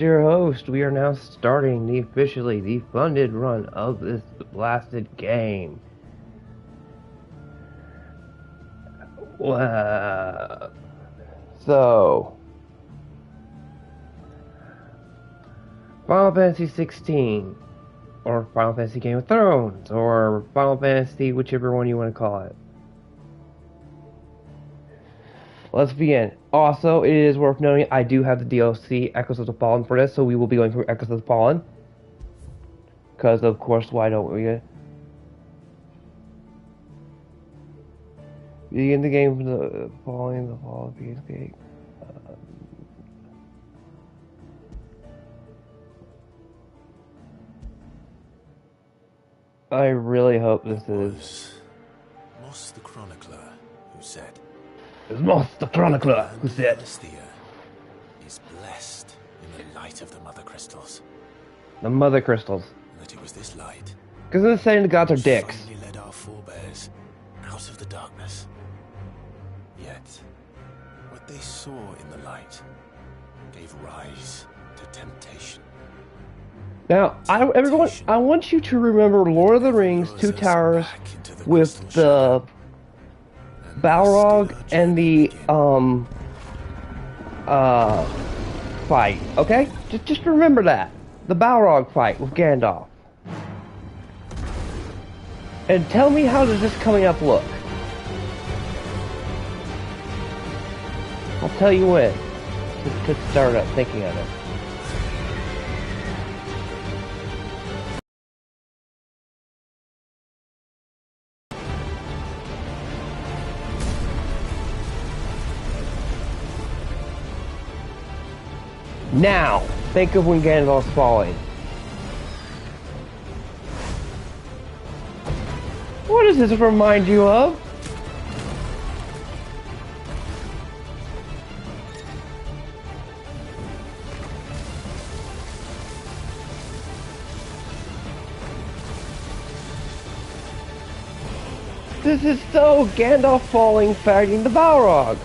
Dear host, we are now starting officially the funded run of this blasted game. Wow. So, Final Fantasy 16, or Final Fantasy Game of Thrones, or Final Fantasy, whichever one you want to call it. Let's begin. Also, it is worth noting I do have the DLC Echoes of the Fallen for this, so we will be going through Echoes of the Fallen. Because, of course, why don't we? Begin the game from the falling, the fall of the escape. I really hope this is. Moss the Chronicler who said. It's Moss the Chronicler who said. Anesthesia is blessed in the light of the Mother Crystals. The Mother Crystals. That it was this light. Because they're saying the gods are dicks. Finally led our forebears out of the darkness. Yet, what they saw in the light gave rise to temptation. Now, everyone, I want you to remember Lord of the Rings, Two Towers, with the Balrog and the fight. Okay, just remember that the Balrog fight with Gandalf, and tell me how does this coming up look? I'll tell you when to start up thinking of it. Now, think of when Gandalf's falling. What does this remind you of? This is so Gandalf falling fighting the Balrog.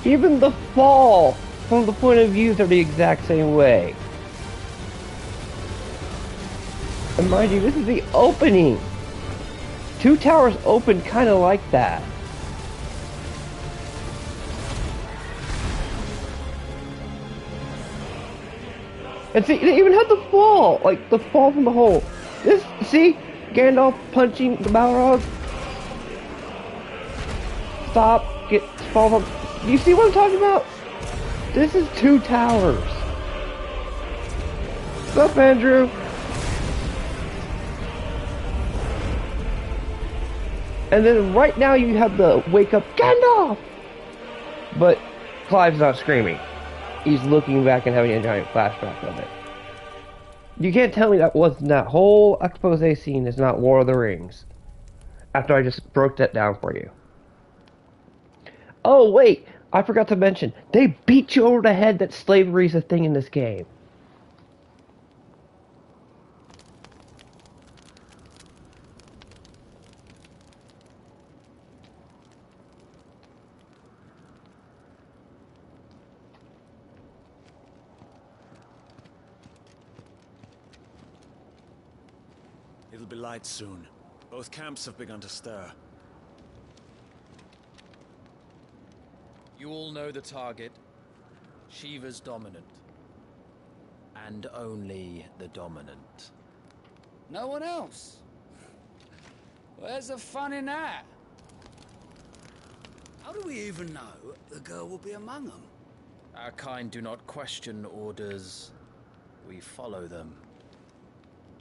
Even the fall, from the point of views, are the exact same way. And mind you, this is the opening. Two Towers opened kind of like that. And see, they even had the fall, like the fall from the hole. This, see, Gandalf punching the Balrog. Stop, get fall from. Do you see what I'm talking about? This is Two Towers. What's up, Andrew? And then right now you have the wake up Gandalf! But Clive's not screaming. He's looking back and having a giant flashback of it. You can't tell me that whole expose scene is not Lord of the Rings. After I just broke that down for you. Oh, wait! I forgot to mention, they beat you over the head that slavery is a thing in this game. It'll be light soon. Both camps have begun to stir. You all know the target. Shiva's dominant. And only the dominant. No one else? Where's the fun in that? How do we even know the girl will be among them? Our kind do not question orders. We follow them.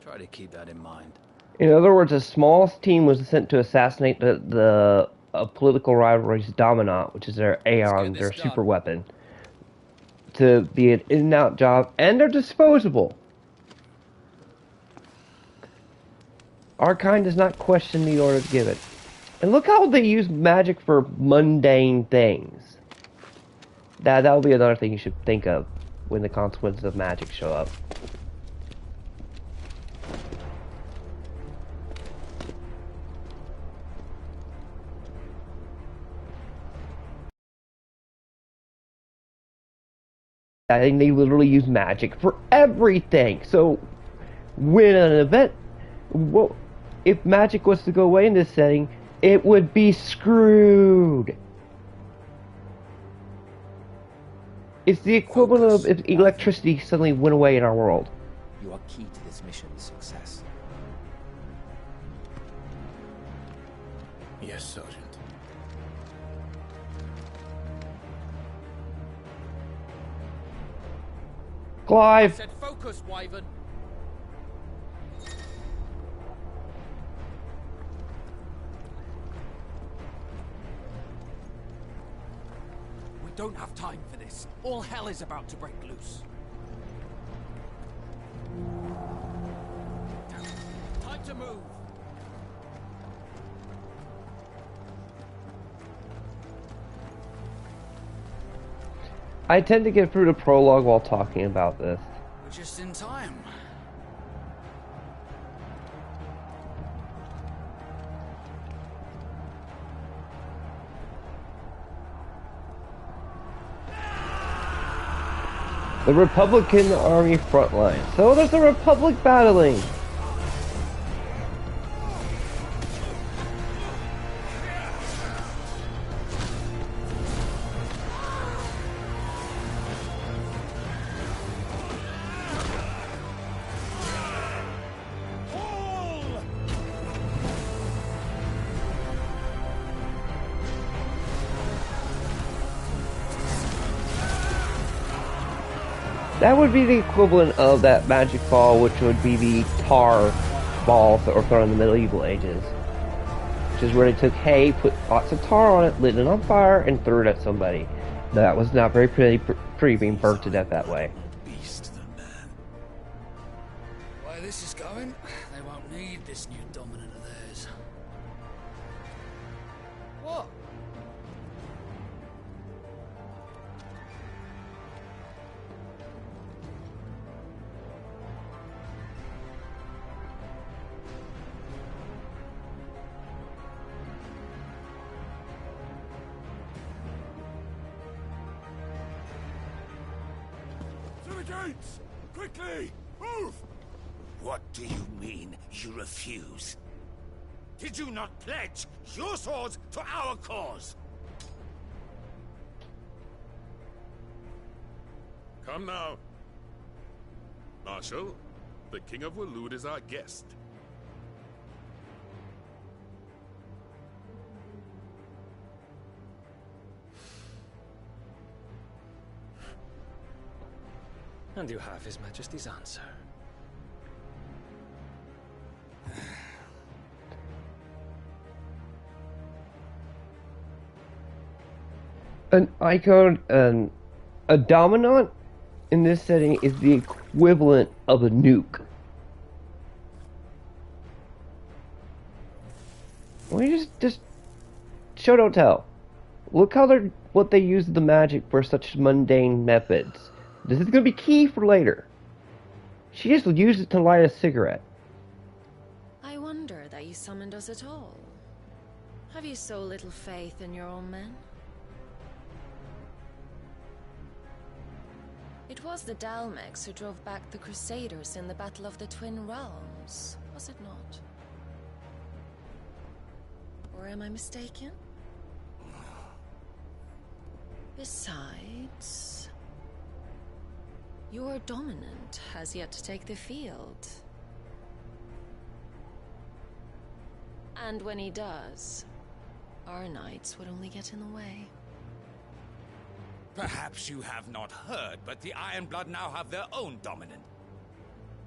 Try to keep that in mind. In other words, a small team was sent to assassinate the political rivalry's dominant, which is their Aeon, their super weapon, to be an in-and-out job, and they're disposable. Our kind does not question the order given. And look how they use magic for mundane things. That will be another thing you should think of when the consequences of magic show up. setting, they literally use magic for everything. So when an event, well, if magic was to go away in this setting, it would be screwed. It's the equivalent of if electricity suddenly went away in our world. You are key to this mission's success. Yes, Sergeant. Clive! Said focus, Wyvern. We don't have time for this. All hell is about to break loose. Time to move. I tend to get through the prologue while talking about this. We're just in time. The Republican Army frontline. So there's the Republic battling. That would be the equivalent of that magic ball, which would be the tar balls that were thrown in the medieval ages. Which is where they took hay, put lots of tar on it, lit it on fire, and threw it at somebody. That was not very pretty being burnt to death that way. Beast, the man. Where this is going, they won't need this new dominant of theirs. What? Gates! Quickly! Move! What do you mean, you refuse? Did you not pledge your swords to our cause? Come now. Marshal, the King of Waloed is our guest. And you have His Majesty's answer. An icon, a dominant in this setting is the equivalent of a nuke. We just show don't tell. Look how what they use the magic for such mundane methods. This is going to be key for later. She just used it to light a cigarette. I wonder that you summoned us at all. Have you so little faith in your own men? It was the Dalmex who drove back the Crusaders in the Battle of the Twin Realms, was it not? Or am I mistaken? Besides, your dominant has yet to take the field. And when he does, our knights would only get in the way. Perhaps you have not heard, but the Ironblood now have their own dominant.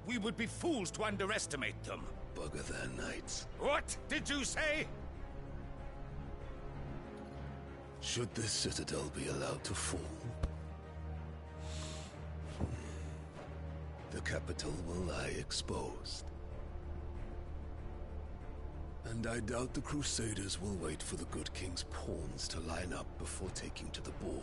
We would be fools to underestimate them. Bugger their knights. What did you say? Should this citadel be allowed to fall, the capital will lie exposed. And I doubt the Crusaders will wait for the good king's pawns to line up before taking to the board.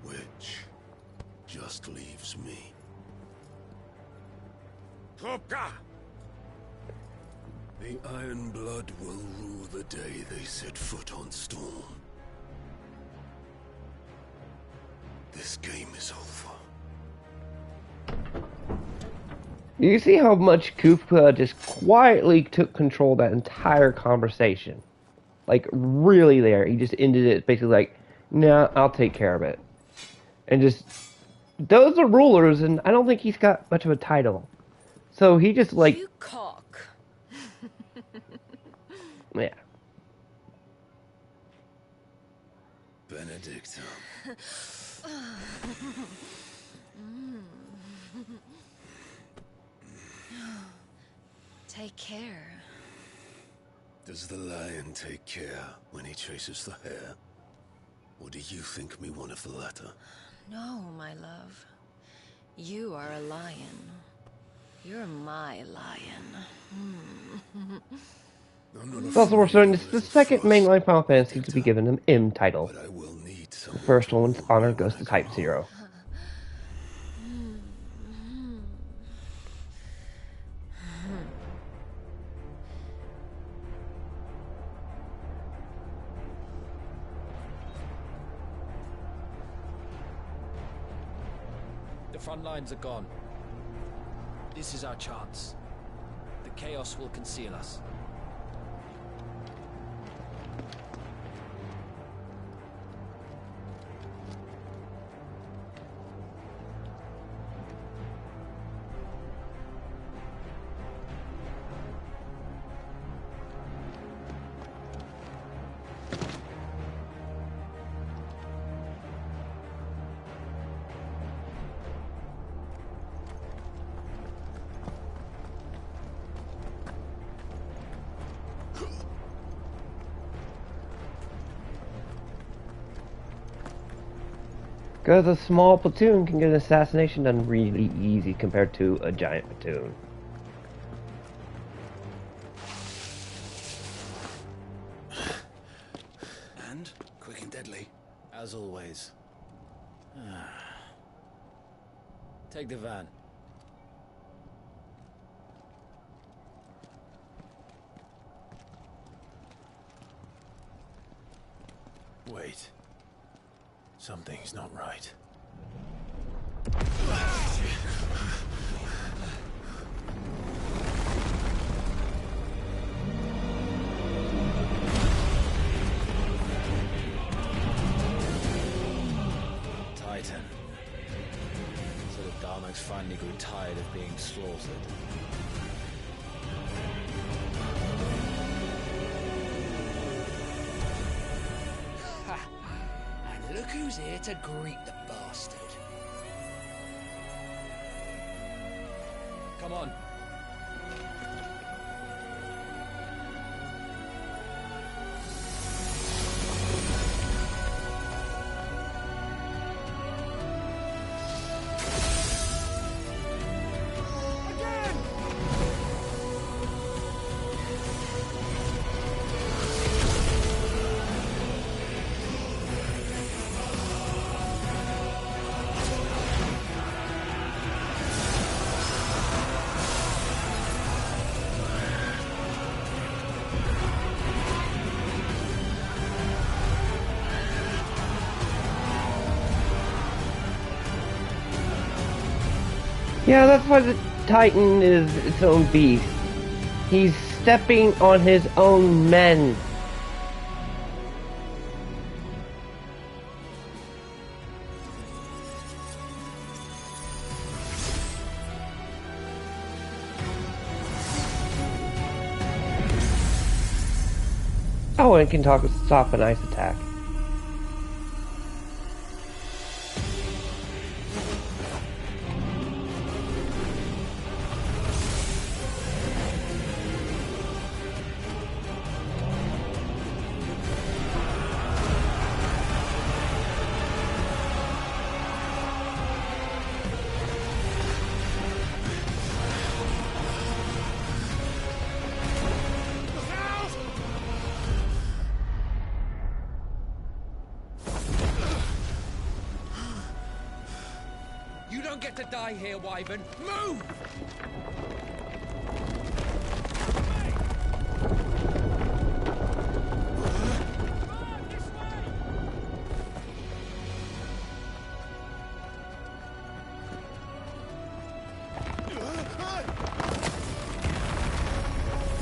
Which just leaves me. Kupka! The Iron Blood will rule the day they set foot on Storm. This game is over. You see how much Koopa just quietly took control of that entire conversation? Like, really there. He just ended it basically like, nah, I'll take care of it. And just, those are rulers, and I don't think he's got much of a title. So he just like... You cock. Yeah. Benedictum. Take care. Does the lion take care when he chases the hare? Or do you think me one of the latter? No, my love. You are a lion. You're my lion. It's also worth noting this is the second mainline Final Fantasy to be given an M title. But I will need The first one's honor goes to Type 0. The front lines are gone. This is our chance. The chaos will conceal us. Because a small platoon can get an assassination done really easy compared to a giant platoon. And quick and deadly. As always. Take the van. Wait. Something's not right. Titan. So the Darmaks finally grew tired of being slaughtered. And look who's here to greet the bastard. Come on. Yeah, that's why the Titan is its own beast. He's stepping on his own men. Oh, and it can stop an ice attack. You don't get to die here, Wyvern. Move!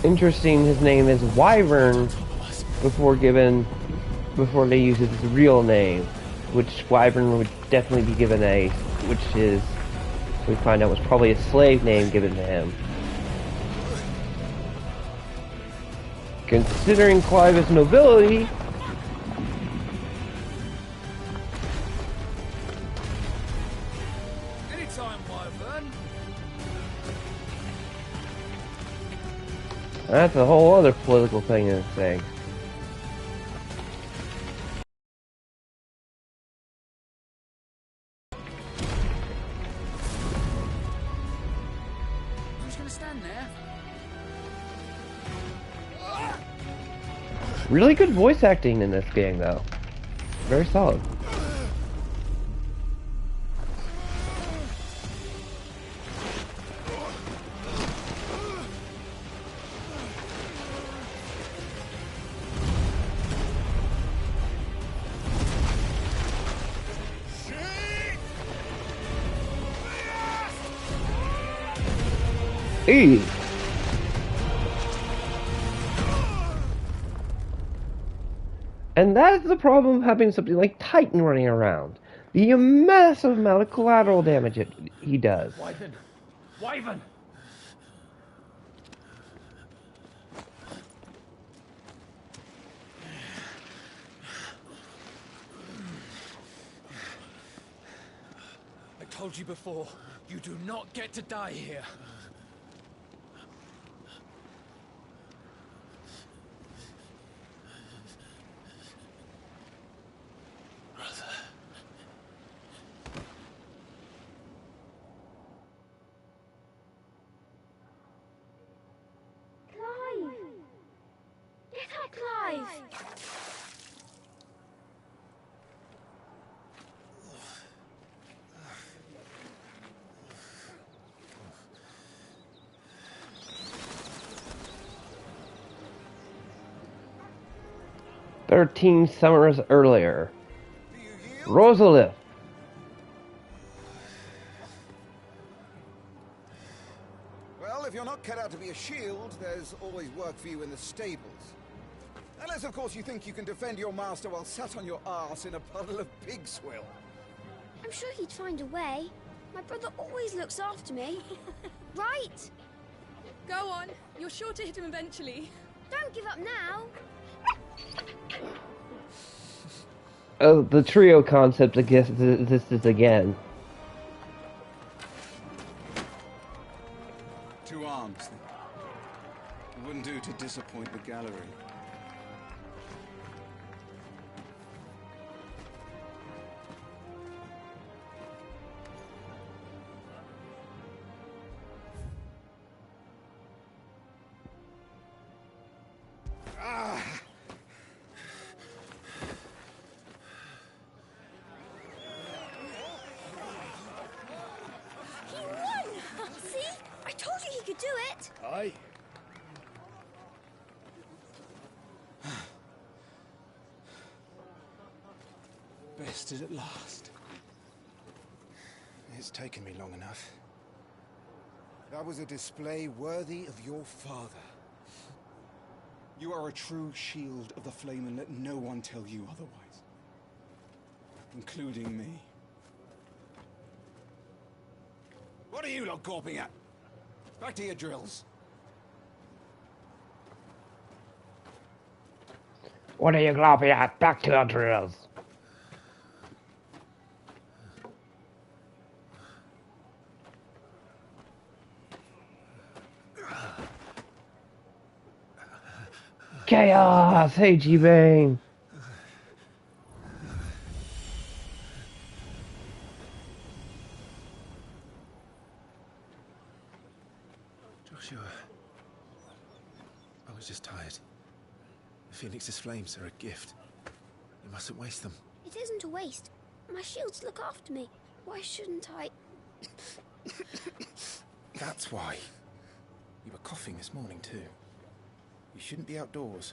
Interesting, his name is Wyvern before they use his real name, which Wyvern would definitely be given which is, we find out was probably a slave name given to him. Considering Clive's nobility, Anytime, Wyvern. that's a whole other political thing to say. I'm just gonna stand there. Really good voice acting in this game, though. Very solid. Hey. And that is the problem of having something like Titan running around. The massive amount of collateral damage he does. Wyvern! Wyvern! I told you before, you do not get to die here. Clive! 13 summers earlier. Rosalith. Well, if you're not cut out to be a shield, there's always work for you in the stables. Unless, of course, you think you can defend your master while sat on your arse in a puddle of pig swill. I'm sure he'd find a way. My brother always looks after me. Right? Go on. You're sure to hit him eventually. Don't give up now. The trio concept exists again. 2 arms. It wouldn't do to disappoint the gallery. He won! See? I told you he could do it. Aye. Bested at last. It's taken me long enough. That was a display worthy of your father. You are a true shield of the flame, and let no one tell you otherwise. Including me. What are you lot gawping at? Back to your drills. What are you gawping at? Back to your drills. Chaos! Hey, G-Bane! Joshua, I was just tired. The Phoenix's flames are a gift. You mustn't waste them. It isn't a waste. My shields look after me. Why shouldn't I? That's why. You were coughing this morning too. You shouldn't be outdoors.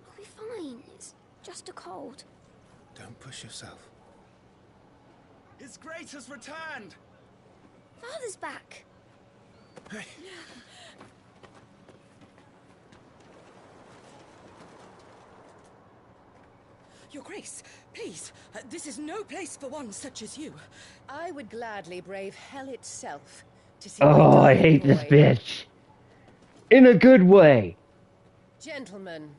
I'll be fine. It's just a cold. Don't push yourself. His Grace has returned! Father's back. Hey. Your Grace, please, this is no place for one such as you. I would gladly brave hell itself to see my Oh, I darling hate this boy. bitch. In a good way. Gentlemen,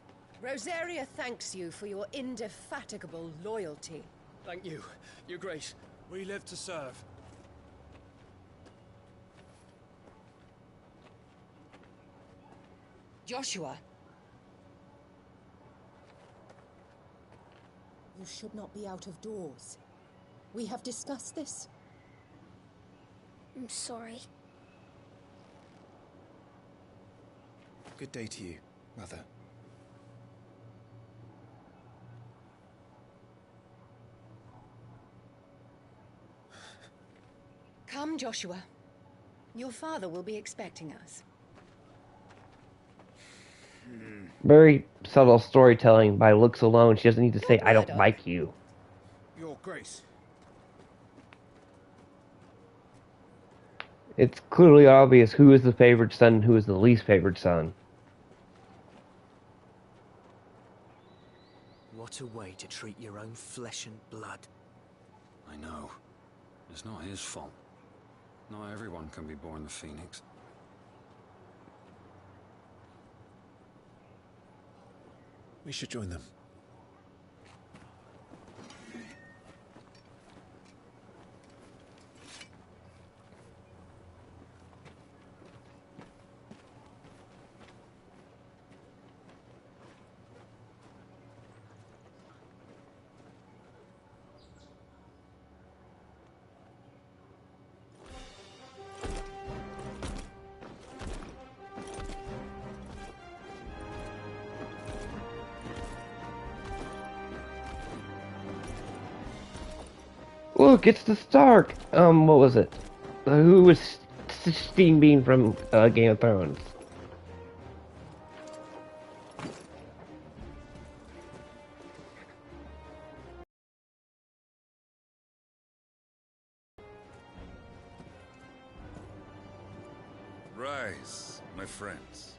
Rosaria thanks you for your indefatigable loyalty. Thank you, Your Grace. We live to serve. Joshua. You should not be out of doors. We have discussed this. I'm sorry. Good day to you, Mother. Come, Joshua. Your father will be expecting us. Very subtle storytelling by looks alone. She doesn't need to say, I don't like you. Your Grace. It's clearly obvious who is the favored son and who is the least favored son. What a way to treat your own flesh and blood. I know. It's not his fault. Not everyone can be born the Phoenix. We should join them. Look, it's the Stark. What was it? Who was Steam Bean from Game of Thrones? Rise, my friends.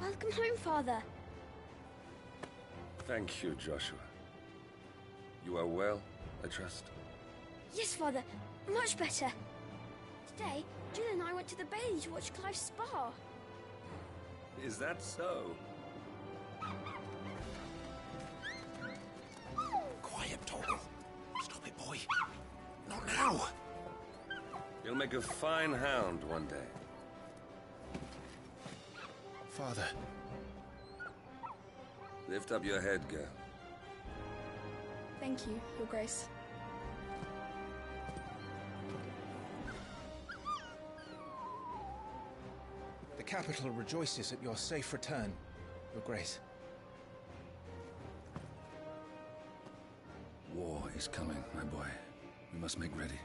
Welcome home, Father. Thank you, Joshua. You are well, I trust? Yes, Father. Much better. Today, Jill and I went to the Bailey to watch Clive's spa. Is that so? Quiet, Torgal. Stop it, boy. Not now. You'll make a fine hound one day. Father. Lift up your head, girl. Thank you, Your Grace. The capital rejoices at your safe return, Your Grace. War is coming, my boy. We must make ready.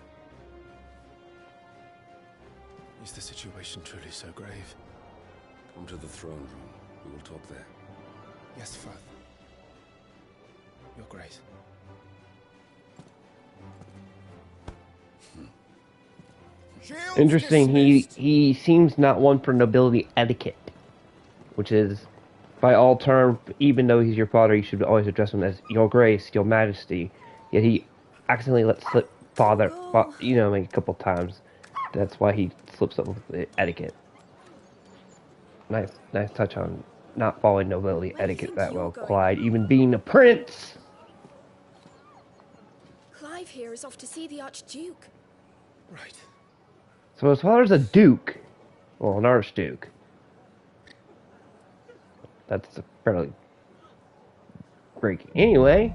Is the situation truly so grave? Come to the throne room. We will talk there. Yes, Father. Your Grace. Interesting, he seems not one for nobility etiquette, which is, by all terms, even though he's your father, you should always address him as Your Grace, Your Majesty. Yet he accidentally let slip father, you know, a couple times. That's why he slips up with the etiquette. Nice touch on not following nobility etiquette that well, Clyde, even being a prince. Clive here is off to see the Archduke. Right. So his father's a duke. Well, an archduke. That's a fairly great. Anyway.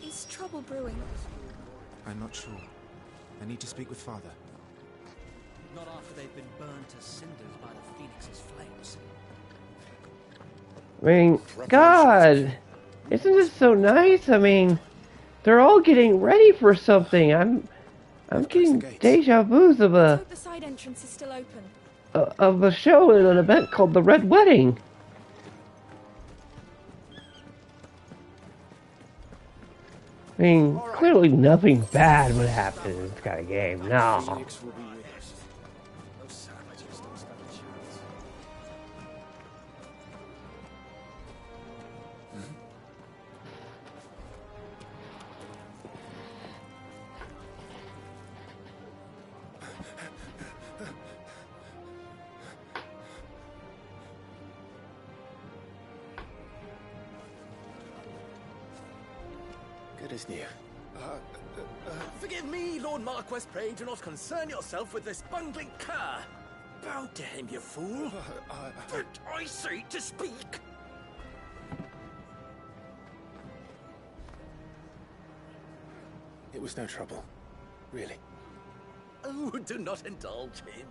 Is trouble brewing? I'm not sure. I need to speak with Father. Not after they've been burned to cinders by the Phoenix's flames. I mean, God, isn't this so nice? I mean, they're all getting ready for something. I'm getting deja vu's of I hope the side entrance is still open. Of a show in an event called The Red Wedding. I mean, clearly nothing bad would happen in this kind of game. No. What is new? Forgive me, Lord Marquess. Pray do not concern yourself with this bungling cur. Bow to him, you fool. But I say to speak. It was no trouble, really. Oh, do not indulge him.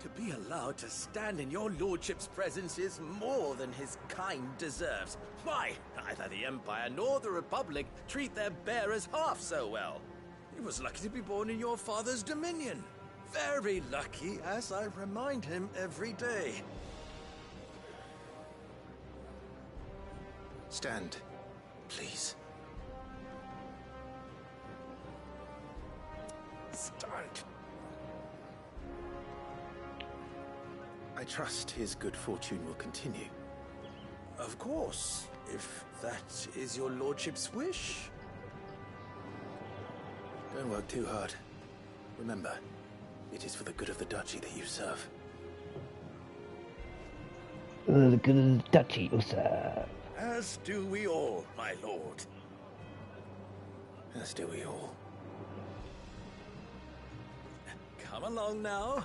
To be allowed to stand in your lordship's presence is more than his kind deserves. Why, neither the Empire nor the Republic treat their bearers half so well. He was lucky to be born in your father's dominion. Very lucky, as I remind him every day. Stand, please. Stand. I trust his good fortune will continue. Of course, if that is your lordship's wish. Don't work too hard. Remember, it is for the good of the duchy that you serve. The good of the duchy you serve. As do we all, my lord. As do we all. Come along now.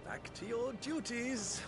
Back to your duties.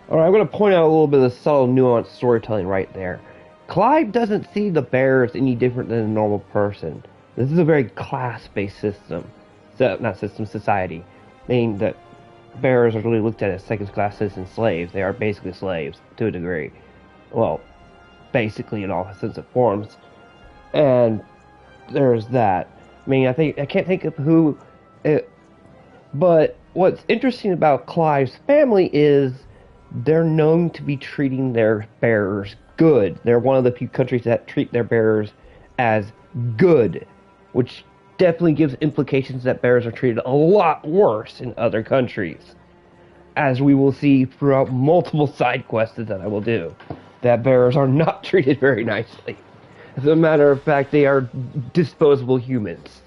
Alright, I'm going to point out a little bit of the subtle, nuanced storytelling right there. Clive doesn't see the bearers any different than a normal person. This is a very class-based system. Not system, society. Meaning that bearers are really looked at as second-class citizen slaves. They are basically slaves, to a degree. Well, basically in all sense of forms. And there's that. I mean, I can't think of who... but what's interesting about Clive's family is they're known to be treating their bearers good. They're one of the few countries that treat their bearers as good, which definitely gives implications that bearers are treated a lot worse in other countries, as we will see throughout multiple side quests that I will do, that bearers are not treated very nicely. As a matter of fact, they are disposable humans.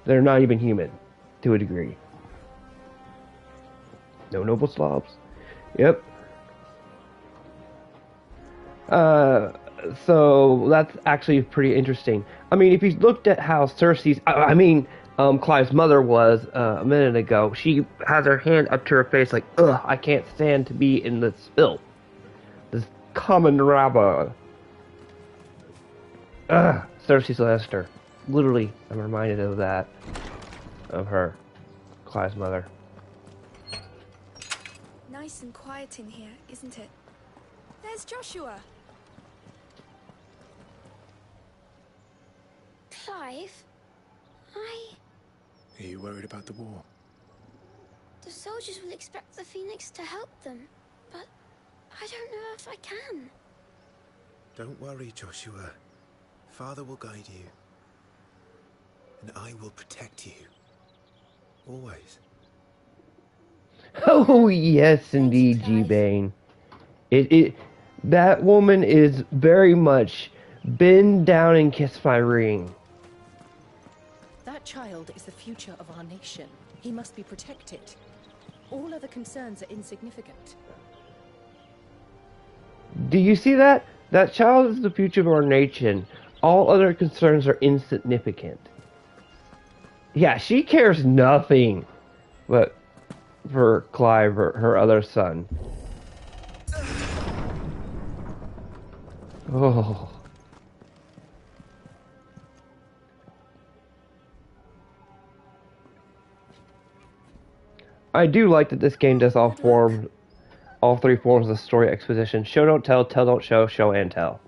They're not even human, to a degree. No noble Slavs. Yep. So that's actually pretty interesting. I mean, if you looked at how Cersei's, Clive's mother was a minute ago, she has her hand up to her face like, ugh, I can't stand to be in this filth. This common rabble. Ugh, Cersei Lannister. Literally, I'm reminded of that. Of her. Clive's mother. Nice and quiet in here, isn't it? There's Joshua. Clive? Are you worried about the war? The soldiers will expect the Phoenix to help them, but I don't know if I can. Don't worry, Joshua. Father will guide you. And I will protect you. Always. Oh yes, indeed, G-Bane. That woman is very much bend down and kiss my ring. That child is the future of our nation. He must be protected. All other concerns are insignificant. Do you see that? That child is the future of our nation. All other concerns are insignificant. Yeah, she cares nothing but for Clive, her other son. Oh. I do like that this game does all three forms of story exposition. Show, don't tell, tell, don't show, show and tell.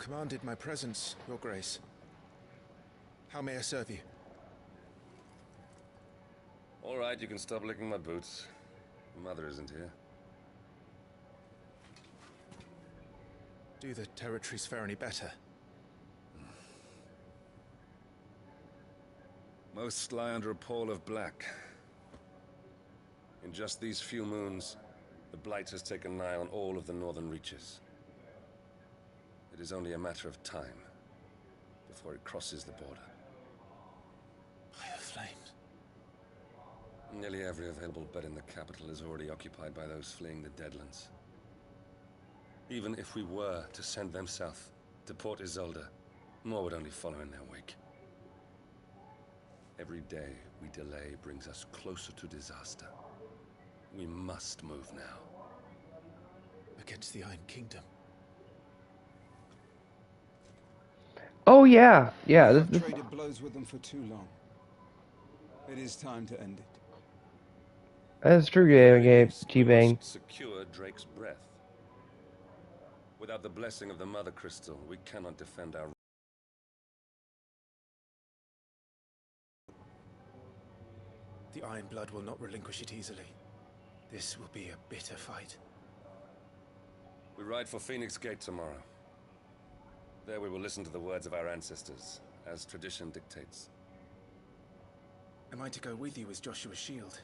commanded my presence, Your Grace. How may I serve you? All right, you can stop licking my boots. Mother isn't here. Do the territories fare any better? Most lie under a pall of black. In just these few moons, the Blight has taken nigh on all of the northern reaches. It is only a matter of time before it crosses the border. By the flames. Nearly every available bed in the capital is already occupied by those fleeing the Deadlands. Even if we were to send them south, to Port Isolde, more would only follow in their wake. Every day we delay brings us closer to disaster. We must move now. Against the Iron Kingdom. Oh yeah, yeah. We have traded blows with them for too long. It is time to end it. That's true, G-Bang. Secure Drake's breath. Without the blessing of the Mother Crystal, we cannot defend our... The Iron Blood will not relinquish it easily. This will be a bitter fight. We ride for Phoenix Gate tomorrow. There we will listen to the words of our ancestors, as tradition dictates. Am I to go with you as Joshua's shield?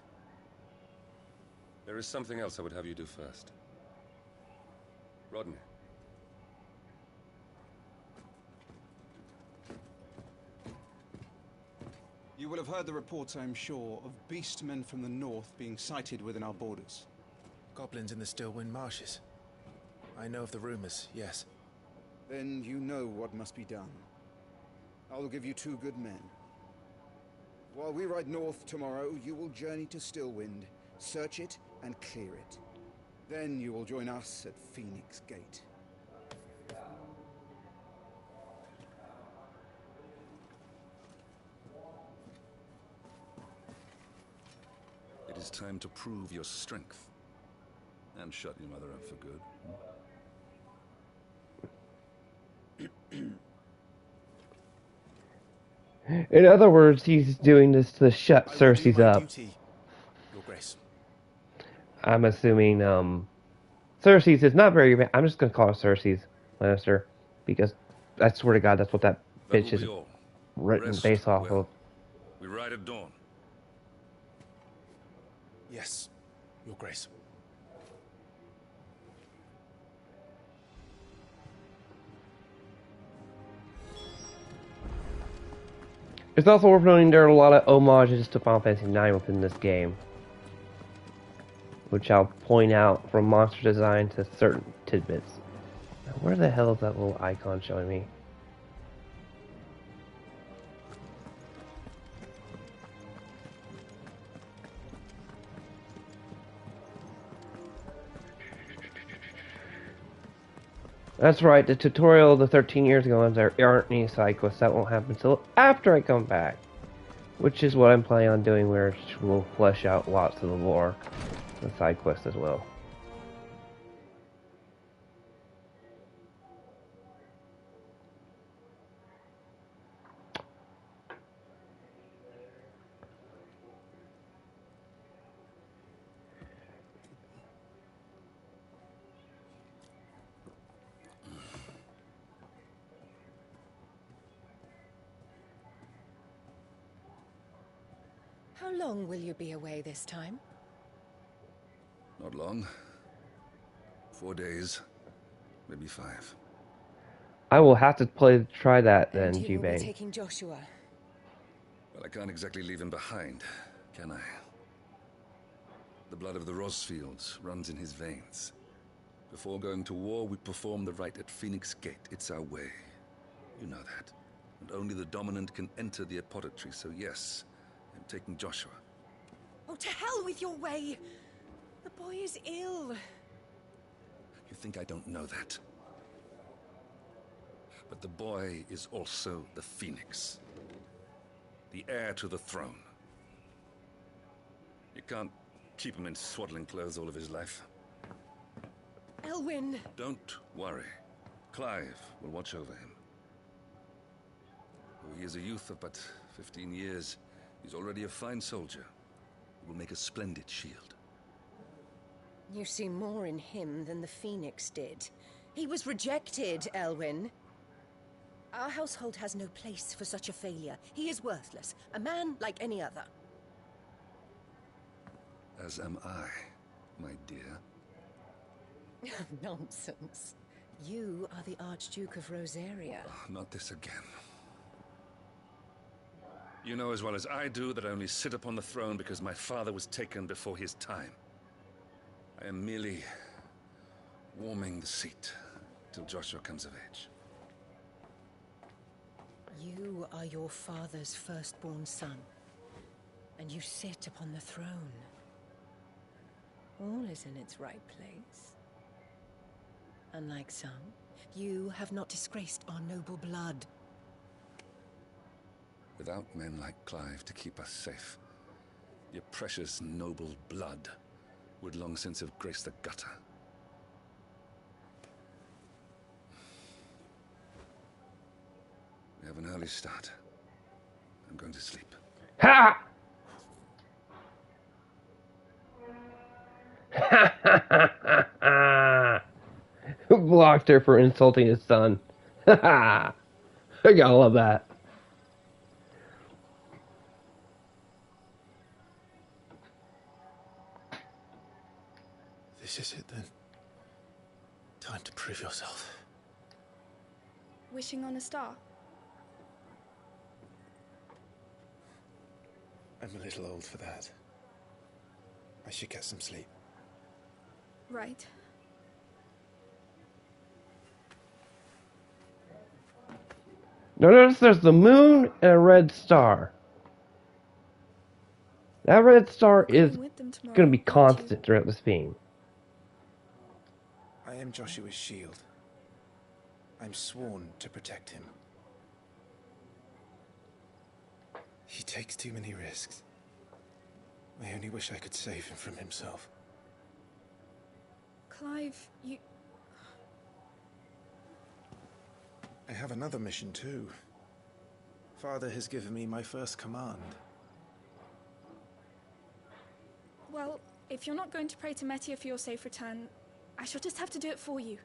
There is something else I would have you do first. Rodney. You will have heard the reports, I am sure, of beastmen from the north being sighted within our borders. Goblins in the Stillwind marshes. I know of the rumors, yes. Then you know what must be done. I will give you 2 good men. While we ride north tomorrow, you will journey to Stillwind, search it and clear it. Then you will join us at Phoenix Gate. It is time to prove your strength. And shut your mother up for good. In other words, he's doing this to shut Cersei's up. Duty, Your Grace. I'm assuming, Cersei's is not very... I'm just gonna call her Cersei's Lannister, because I swear to God, that's what that bitch is written based off of. We ride at dawn. Yes, Your Grace. It's also worth noting there are a lot of homages to Final Fantasy IX within this game, which I'll point out from monster design to certain tidbits. Now, where the hell is that little icon showing me? That's right, the tutorial the 13 years ago was there aren't any side quests. That won't happen until after I come back. Which is what I'm planning on doing, where we'll flesh out lots of the lore, the side quests as well. How long will you be away this time? Not long. 4 days, maybe 5. I will have to try that then, And you will be G-Bang. taking Joshua. Well, I can't exactly leave him behind, can I? The blood of the Rosfields runs in his veins. Before going to war, we perform the rite at Phoenix Gate. It's our way. You know that. And only the dominant can enter the apothecary, so yes, I'm taking Joshua. Oh, to hell with your way! The boy is ill. You think I don't know that? But the boy is also the Phoenix. The heir to the throne. You can't keep him in swaddling clothes all of his life. Elwyn! Don't worry. Clive will watch over him. Though he is a youth of but 15 years, he's already a fine soldier. He will make a splendid shield. You see more in him than the Phoenix did. He was rejected, Elwyn. Our household has no place for such a failure. He is worthless, a man like any other. As am I, my dear. Nonsense. You are the Archduke of Rosaria. Oh, not this again. You know as well as I do that I only sit upon the throne because my father was taken before his time. I am merely warming the seat till Joshua comes of age. You are your father's firstborn son, and you sit upon the throne. All is in its right place. Unlike some, you have not disgraced our noble blood. Without men like Clive to keep us safe, your precious noble blood would long since have graced the gutter. We have an early start. I'm going to sleep. Ha! Who blocked her for insulting his son? I gotta love that. This is it then. Time to prove yourself. Wishing on a star? I'm a little old for that. I should get some sleep. Right. Now notice there's the moon and a red star. That red star is going to be constant throughout this theme. I am Joshua's shield. I'm sworn to protect him. He takes too many risks. I only wish I could save him from himself. Clive, you... I have another mission too. Father has given me my first command. Well, if you're not going to pray to Metia for your safe return, I shall just have to do it for you.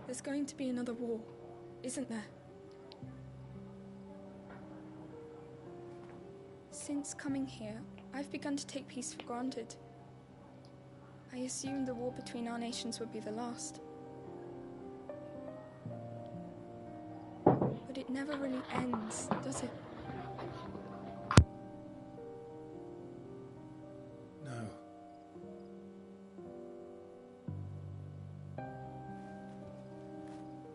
There's going to be another war, isn't there? Since coming here, I've begun to take peace for granted. I assumed the war between our nations would be the last. But it never really ends, does it? No.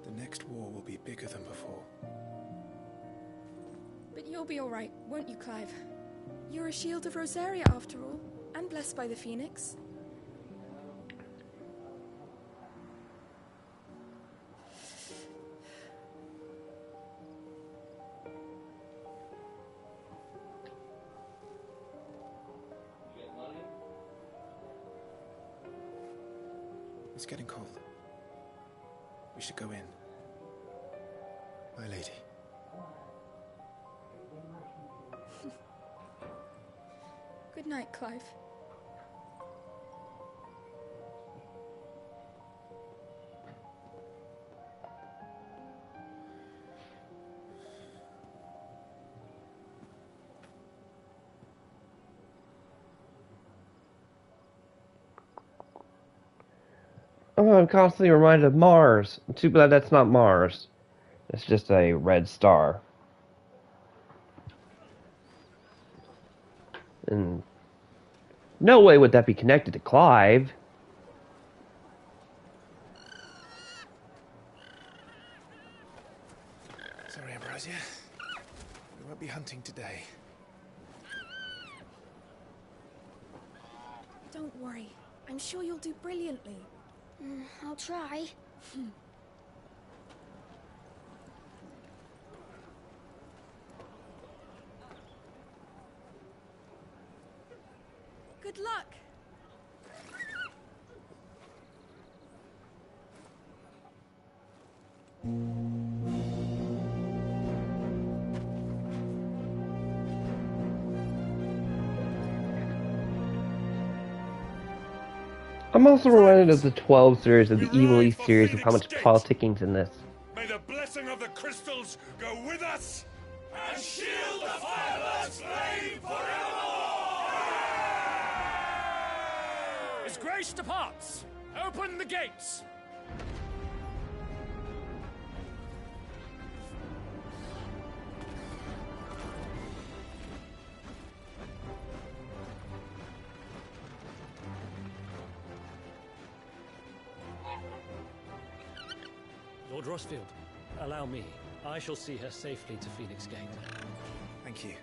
The next war will be bigger than before. But you'll be all right, won't you, Clive? You're a shield of Rosaria, after all, and blessed by the Phoenix. It's getting cold. We should go in. My lady. Good night, Clive. Oh, I'm constantly reminded of Mars. Too bad that's not Mars. It's just a red star. And no way would that be connected to Clive. Sorry, Ambrosia. We won't be hunting today. Don't worry. I'm sure you'll do brilliantly. I'll try. Good luck. I'm also reminded of the 12 series of the Evil East series of how much politicking's in this. May the blessing of the crystals go with us and shield the Firebird's flame forevermore! His Grace departs! Open the gates! Lord Rossfield, allow me. I shall see her safely to Phoenix Gate. Thank you.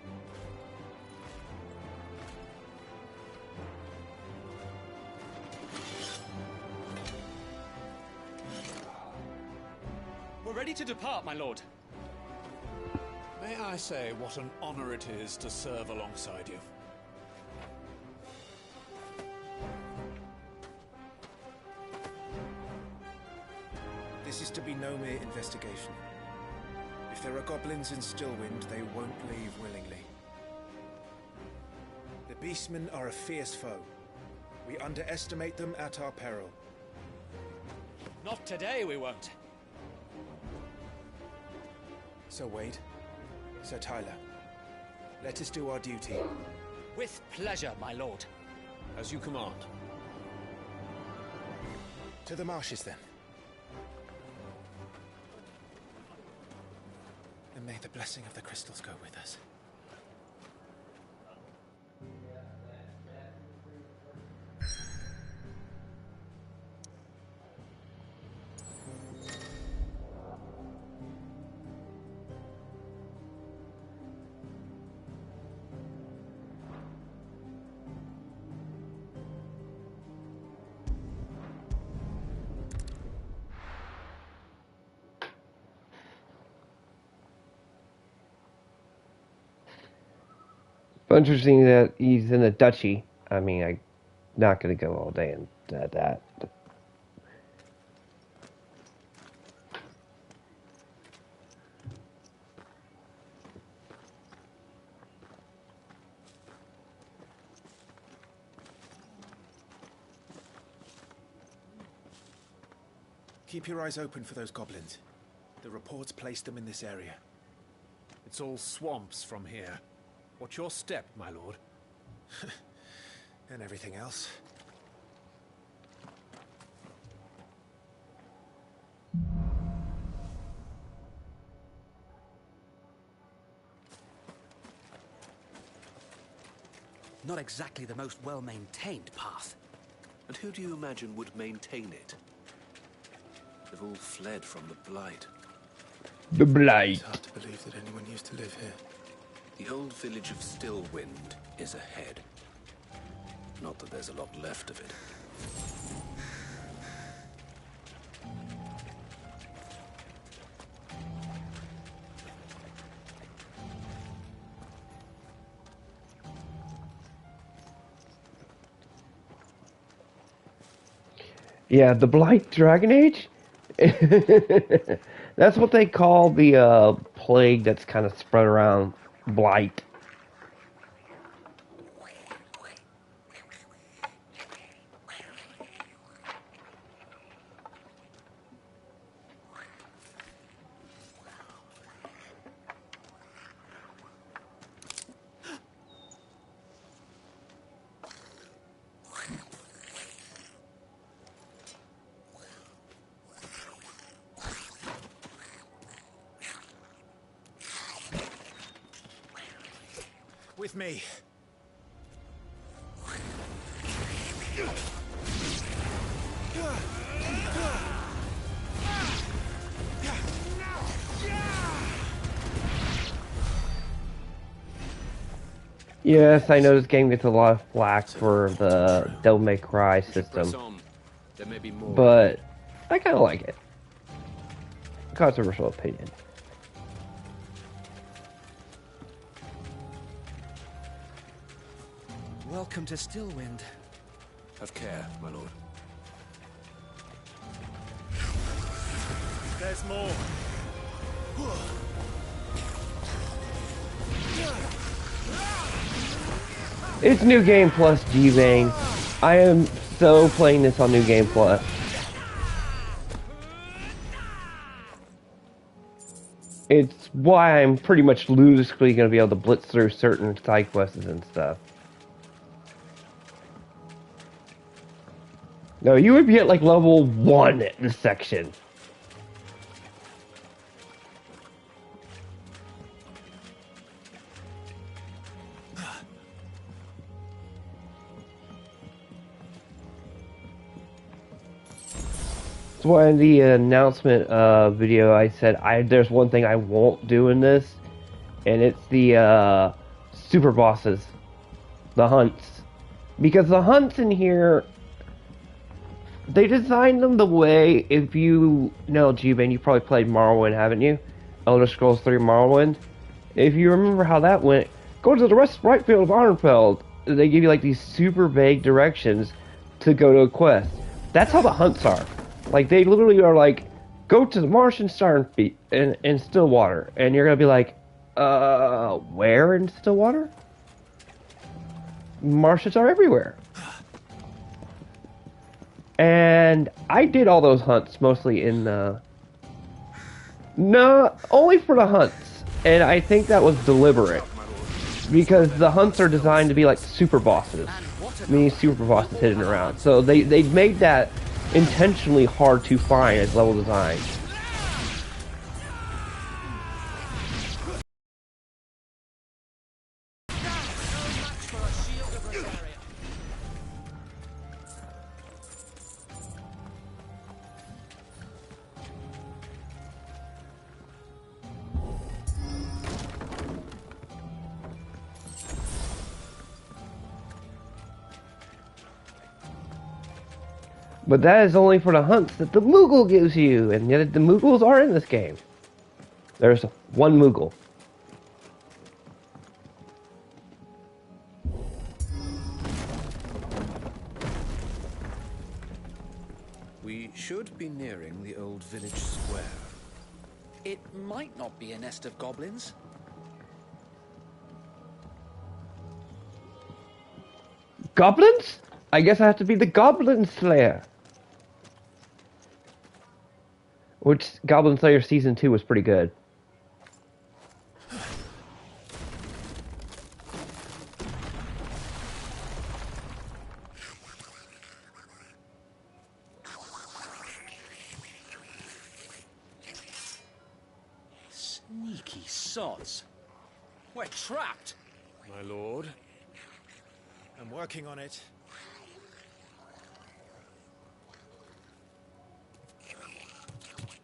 We're ready to depart, my lord. May I say what an honor it is to serve alongside you? This is to be no mere investigation. If there are goblins in Stillwind, they won't leave willingly. The Beastmen are a fierce foe. We underestimate them at our peril. Not today, we won't. Sir Wade, Sir Tyler, let us do our duty. With pleasure, my lord. As you command. To the marshes, then. And may the blessing of the crystals go with us. Interesting that he's in a duchy. I mean, I'm not going to go all day into that. Keep your eyes open for those goblins. The reports placed them in this area. It's all swamps from here. What's your step, my lord? And everything else. Not exactly the most well-maintained path. And who do you imagine would maintain it? They've all fled from the Blight. The Blight. It's hard to believe that anyone used to live here. The old village of Stillwind is ahead. Not that there's a lot left of it. Yeah, the Blight Dragon Age? That's what they call the plague that's kind of spread around Blight. With me. Yes, I know this game gets a lot of flack for the Devil May Cry system, There may be more. but I kind of like it. Controversial opinion. Welcome to Stillwind. Have care, my lord. There's more. It's New Game Plus, G-Bang. I am so playing this on New Game Plus. It's why I'm pretty much loosely going to be able to blitz through certain side quests and stuff. No, you would be at like level 1 in this section. That's why in the announcement video I said there's one thing I won't do in this, and it's the super bosses, the hunts. Because the hunts in here, they designed them the way, if you know G-Bane, you probably played Morrowind, haven't you? Elder Scrolls 3 Morrowind. If you remember how that went, go to the right field of Arnfeld. They give you like these super vague directions to go to a quest. That's how the hunts are. Like, they literally are like, go to the Martian Star in Stillwater. And you're going to be like, where in Stillwater? Martians are everywhere. And I did all those hunts mostly in no, only for the hunts. And I think that was deliberate. Because the hunts are designed to be like super bosses. Many super bosses hidden around. So they made that intentionally hard to find as level design. But that is only for the hunts that the Moogle gives you, and yet the Moogles are in this game. There's one Moogle. We should be nearing the old village square. It might not be a nest of goblins. Goblins? I guess I have to be the Goblin Slayer. Which, Goblin Slayer Season 2 was pretty good. Sneaky sods. We're trapped. My lord, I'm working on it.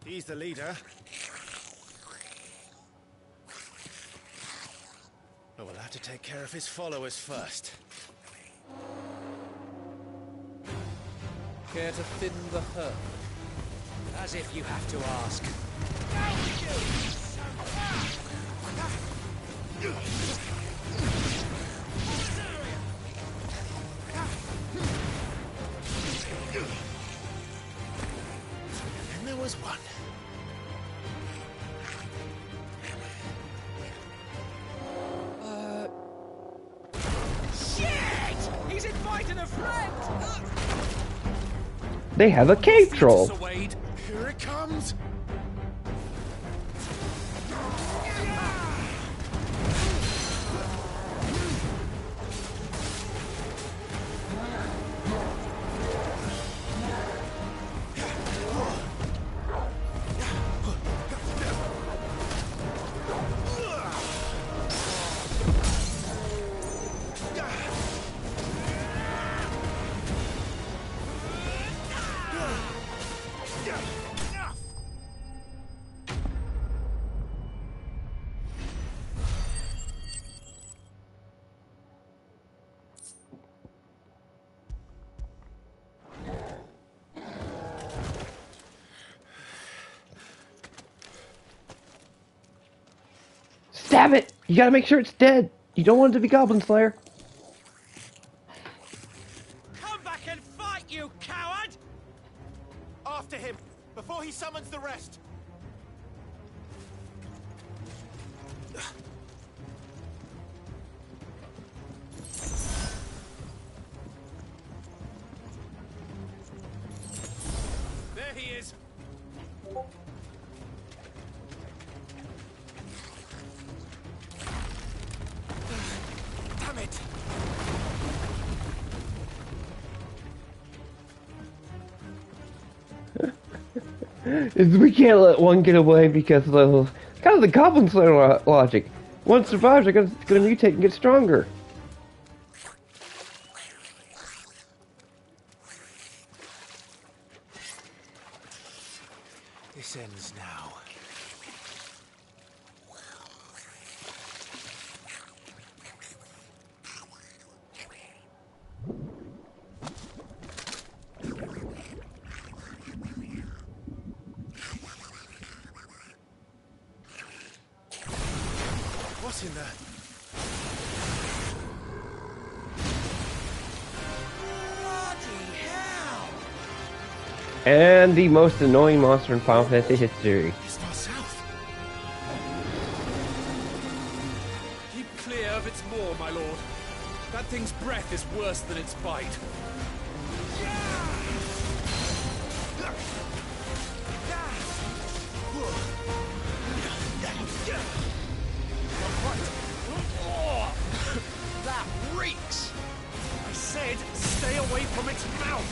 He's the leader. But we'll have to take care of his followers first. Care to thin the herd? As if you have to ask. And there was one. Shit! He's inviting a friend! They have a cave troll. Here it comes! Damn it! You gotta make sure it's dead. You don't want it to be Goblin Slayer. Come back and fight, you coward! After him, before he summons the rest. There he is. Damn it! We can't let one get away because of the kind of the Goblin Slayer logic. One survives, they're gonna mutate and get stronger. This ends now. What's in there? Bloody hell! And the most annoying monster in Final Fantasy history. It's far south. Keep clear of its maw, my lord. That thing's breath is worse than its bite. That reeks! I said, stay away from its mouth!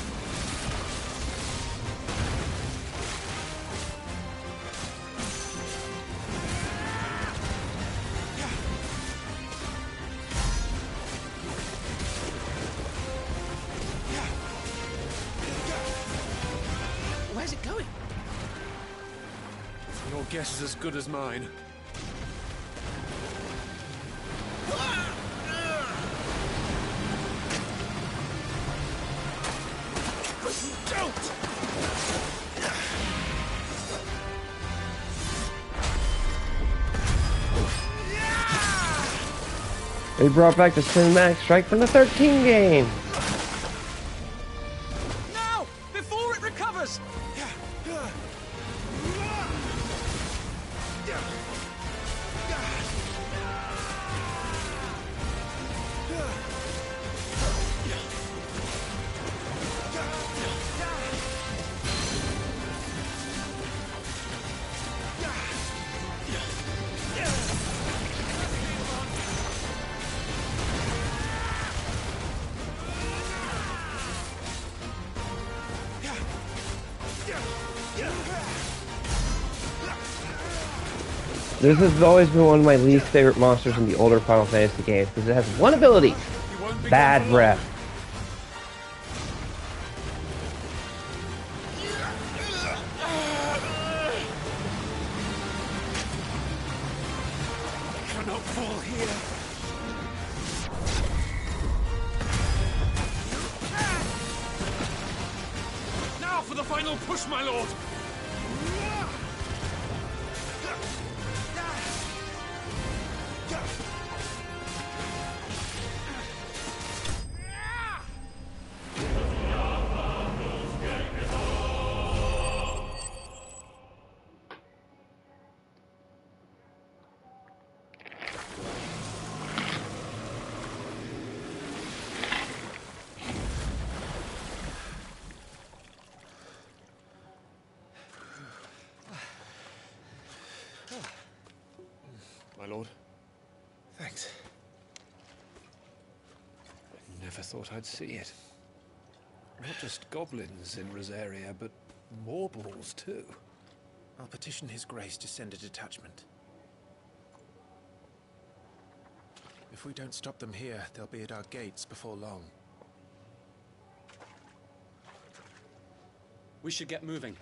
Where's it going? Your guess is as good as mine. Don't! They brought back the cinematic strike from the 13 game. Now! Before it recovers! This has always been one of my least favorite monsters in the older Final Fantasy games because it has one ability: bad breath. I cannot fall here. Now for the final push, my lord! My lord. Thanks. I never thought I'd see it. Not just goblins in Rosaria, but morbals too. I'll petition His Grace to send a detachment. If we don't stop them here, they'll be at our gates before long. We should get moving.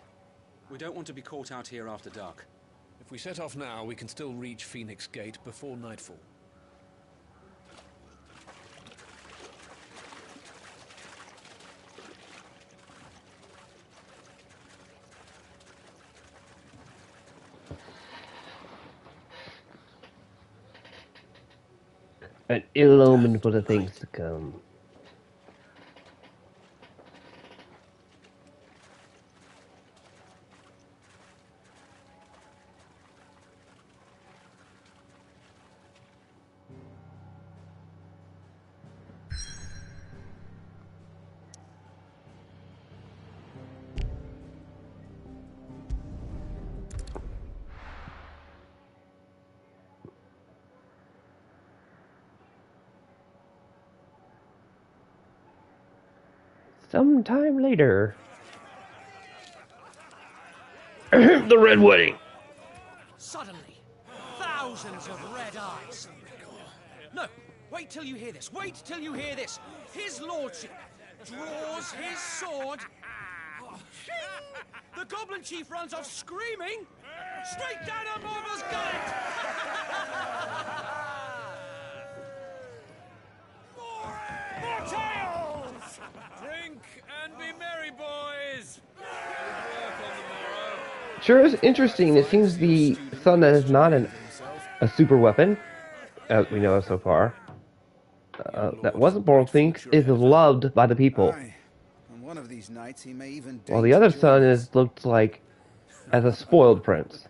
We don't want to be caught out here after dark. If we set off now, we can still reach Phoenix Gate before nightfall. An ill omen for the things to come. Sometime later. The Red Wedding. Suddenly, thousands of red eyes. No, wait till you hear this. Wait till you hear this. His lordship draws his sword. The goblin chief runs off screaming straight down a Morgul's gullet. More tales! Drink and be merry, boys! Sure is interesting. It seems the sun that is not a super weapon, as we know so far, that wasn't Boral thinks is loved by the people. On one of these nights, he may even While the other son is looked like as a spoiled prince.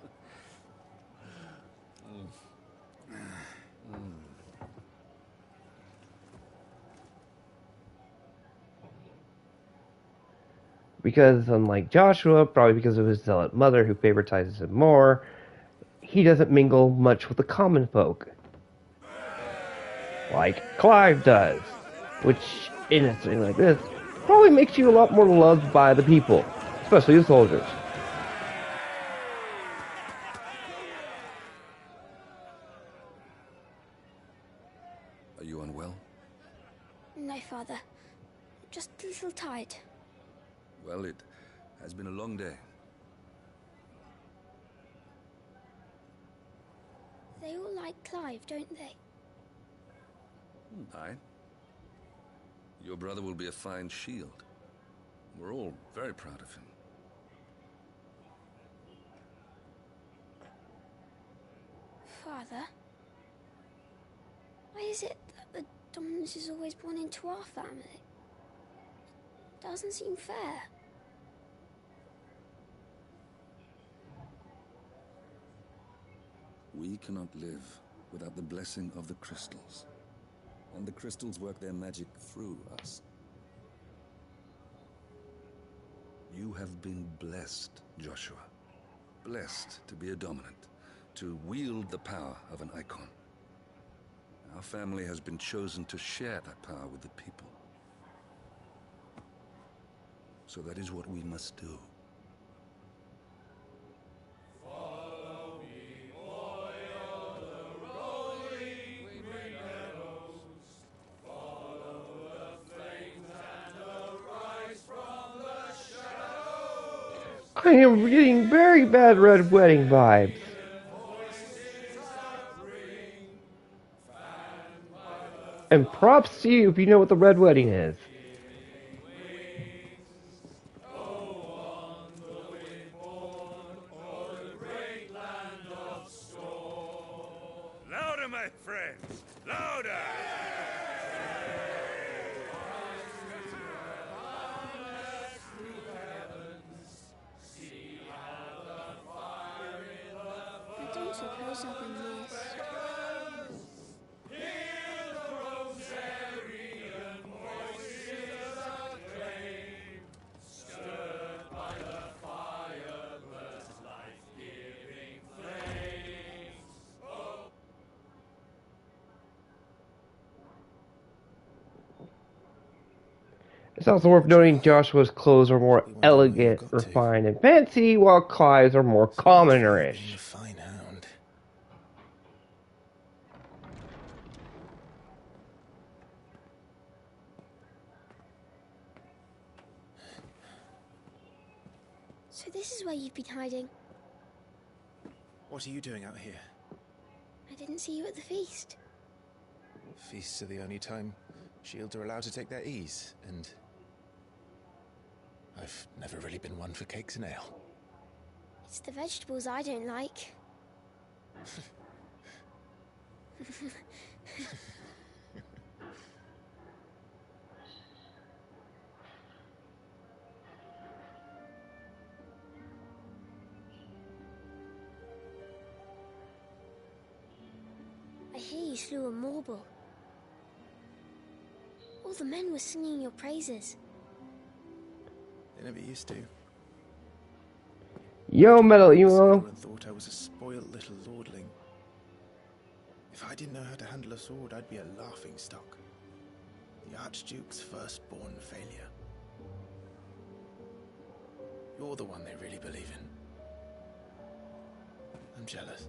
Because unlike Joshua, probably because of his zealot mother who favoritizes him more, he doesn't mingle much with the common folk. Like Clive does. Which, in a thing like this, probably makes you a lot more loved by the people. Especially the soldiers. Are you unwell? No, Father. Just a little tired. Well, it has been a long day. They all like Clive, don't they? Aye. Your brother will be a fine shield. We're all very proud of him. Father? Why is it that the dominance is always born into our family? It doesn't seem fair. We cannot live without the blessing of the crystals. And the crystals work their magic through us. You have been blessed, Joshua. Blessed to be a dominant, to wield the power of an icon. Our family has been chosen to share that power with the people. So that is what we must do. I am getting very bad Red Wedding vibes. And props to you if you know what the Red Wedding is. Louder, my friends! Louder! I don't suppose I'll be missed. It's also worth noting Joshua's clothes are more elegant, refined, and fancy, while Clive's are more commonerish. Fine hound. So this is where you've been hiding. What are you doing out here? I didn't see you at the feast. Feasts are the only time shields are allowed to take their ease, and I've never really been one for cakes and ale. It's the vegetables I don't like. I hear you slew a Morble. All the men were singing your praises. They never used to. Yo, Metal Emo. And thought I was a spoiled little lordling. If I didn't know how to handle a sword, I'd be a laughing stock. The Archduke's firstborn failure. You're the one they really believe in. I'm jealous.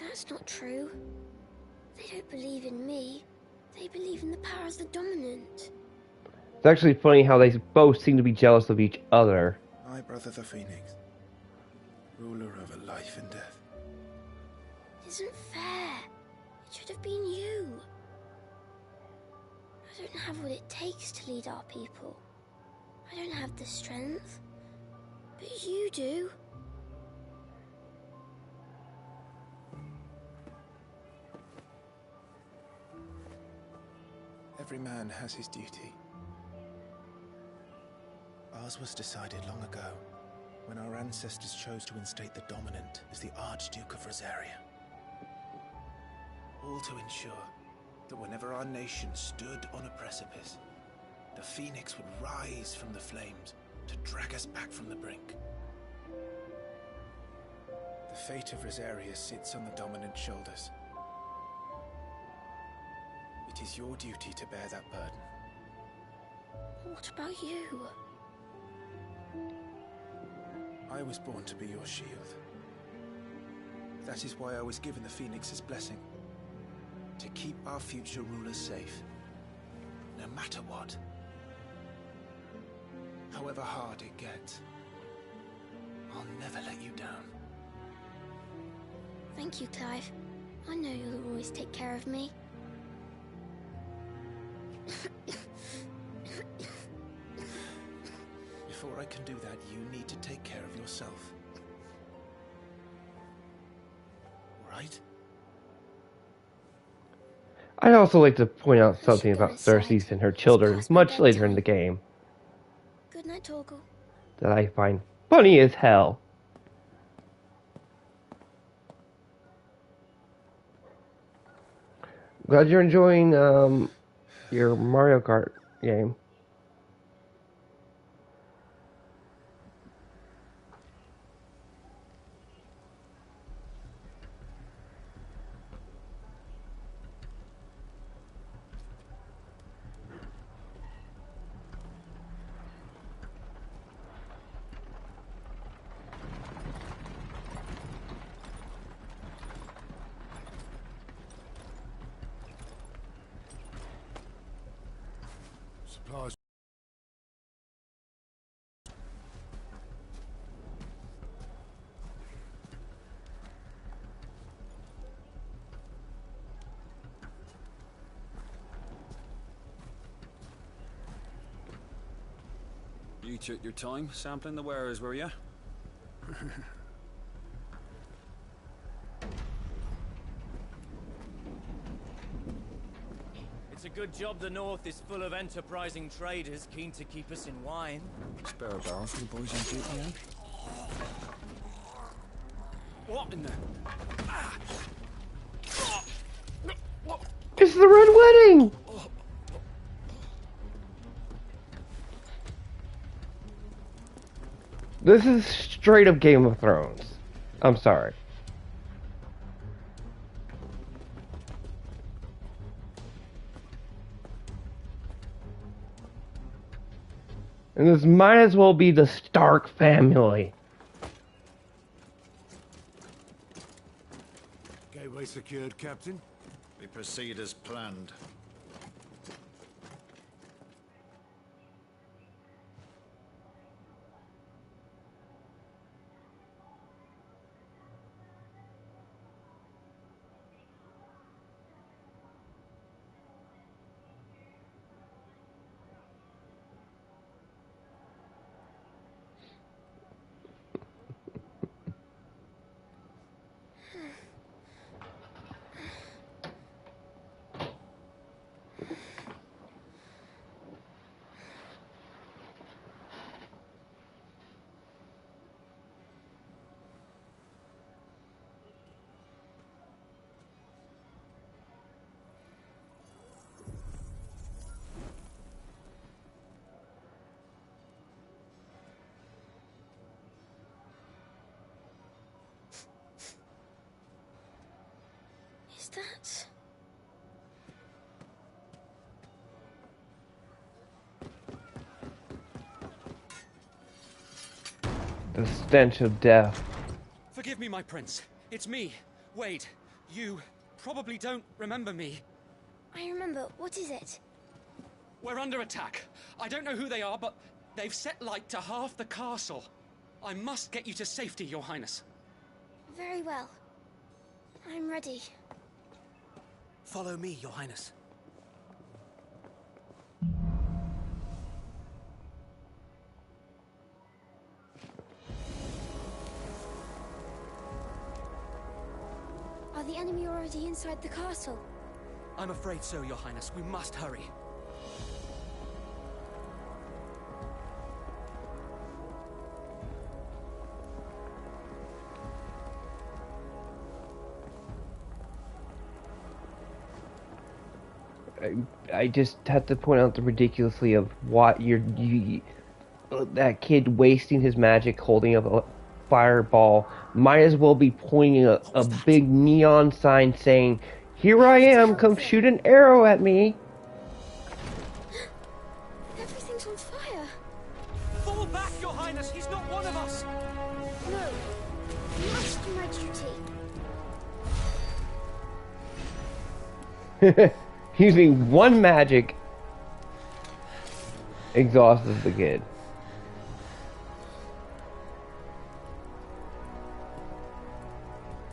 That's not true. They don't believe in me. They believe in the power of the dominant. It's actually funny how they both seem to be jealous of each other. My brother the Phoenix, ruler over life and death. It isn't fair. It should have been you. I don't have what it takes to lead our people. I don't have the strength. But you do. Every man has his duty. Ours was decided long ago, when our ancestors chose to instate the dominant as the Archduke of Rosaria. All to ensure that whenever our nation stood on a precipice, the Phoenix would rise from the flames to drag us back from the brink. The fate of Rosaria sits on the dominant's shoulders. It is your duty to bear that burden. What about you? I was born to be your shield. That is why I was given the Phoenix's blessing. To keep our future rulers safe. No matter what. However hard it gets. I'll never let you down. Thank you, Clive. I know you'll always take care of me. Before I can do that, you need to take care of yourself. Right? I'd also like to point out something about Cersei and her children much later in the game Good night, Torgal. that I find funny as hell. Glad you're enjoying your Mario Kart game. Supplies. You took your time sampling the wares, were you? It's a good job the North is full of enterprising traders keen to keep us in wine. Spare a barrel for the boys on duty, eh? What in the... It's the Red Wedding! This is straight up Game of Thrones. I'm sorry. And this might as well be the Stark family. Gateway secured, Captain. We proceed as planned. that? The stench of death. Forgive me, my prince. It's me, Wade. You probably don't remember me. I remember. What is it? We're under attack. I don't know who they are, but they've set light to half the castle. I must get you to safety, Your Highness. Very well. I'm ready. Follow me, Your Highness. Are the enemy already inside the castle? I'm afraid so, Your Highness. We must hurry. I just have to point out the ridiculously of what that kid wasting his magic holding up a fireball might as well be pointing a big neon sign saying, "Here I am, come shoot an arrow at me." Everything's on fire. Fall back, Your Highness. He's not one of us. No. I must do my duty. Using one magic exhausts the kid.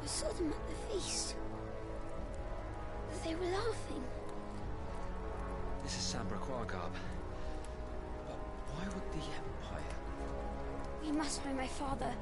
I saw them at the feast. They were laughing. This is Sambra Quargarb. But why would the Empire? We must find my father.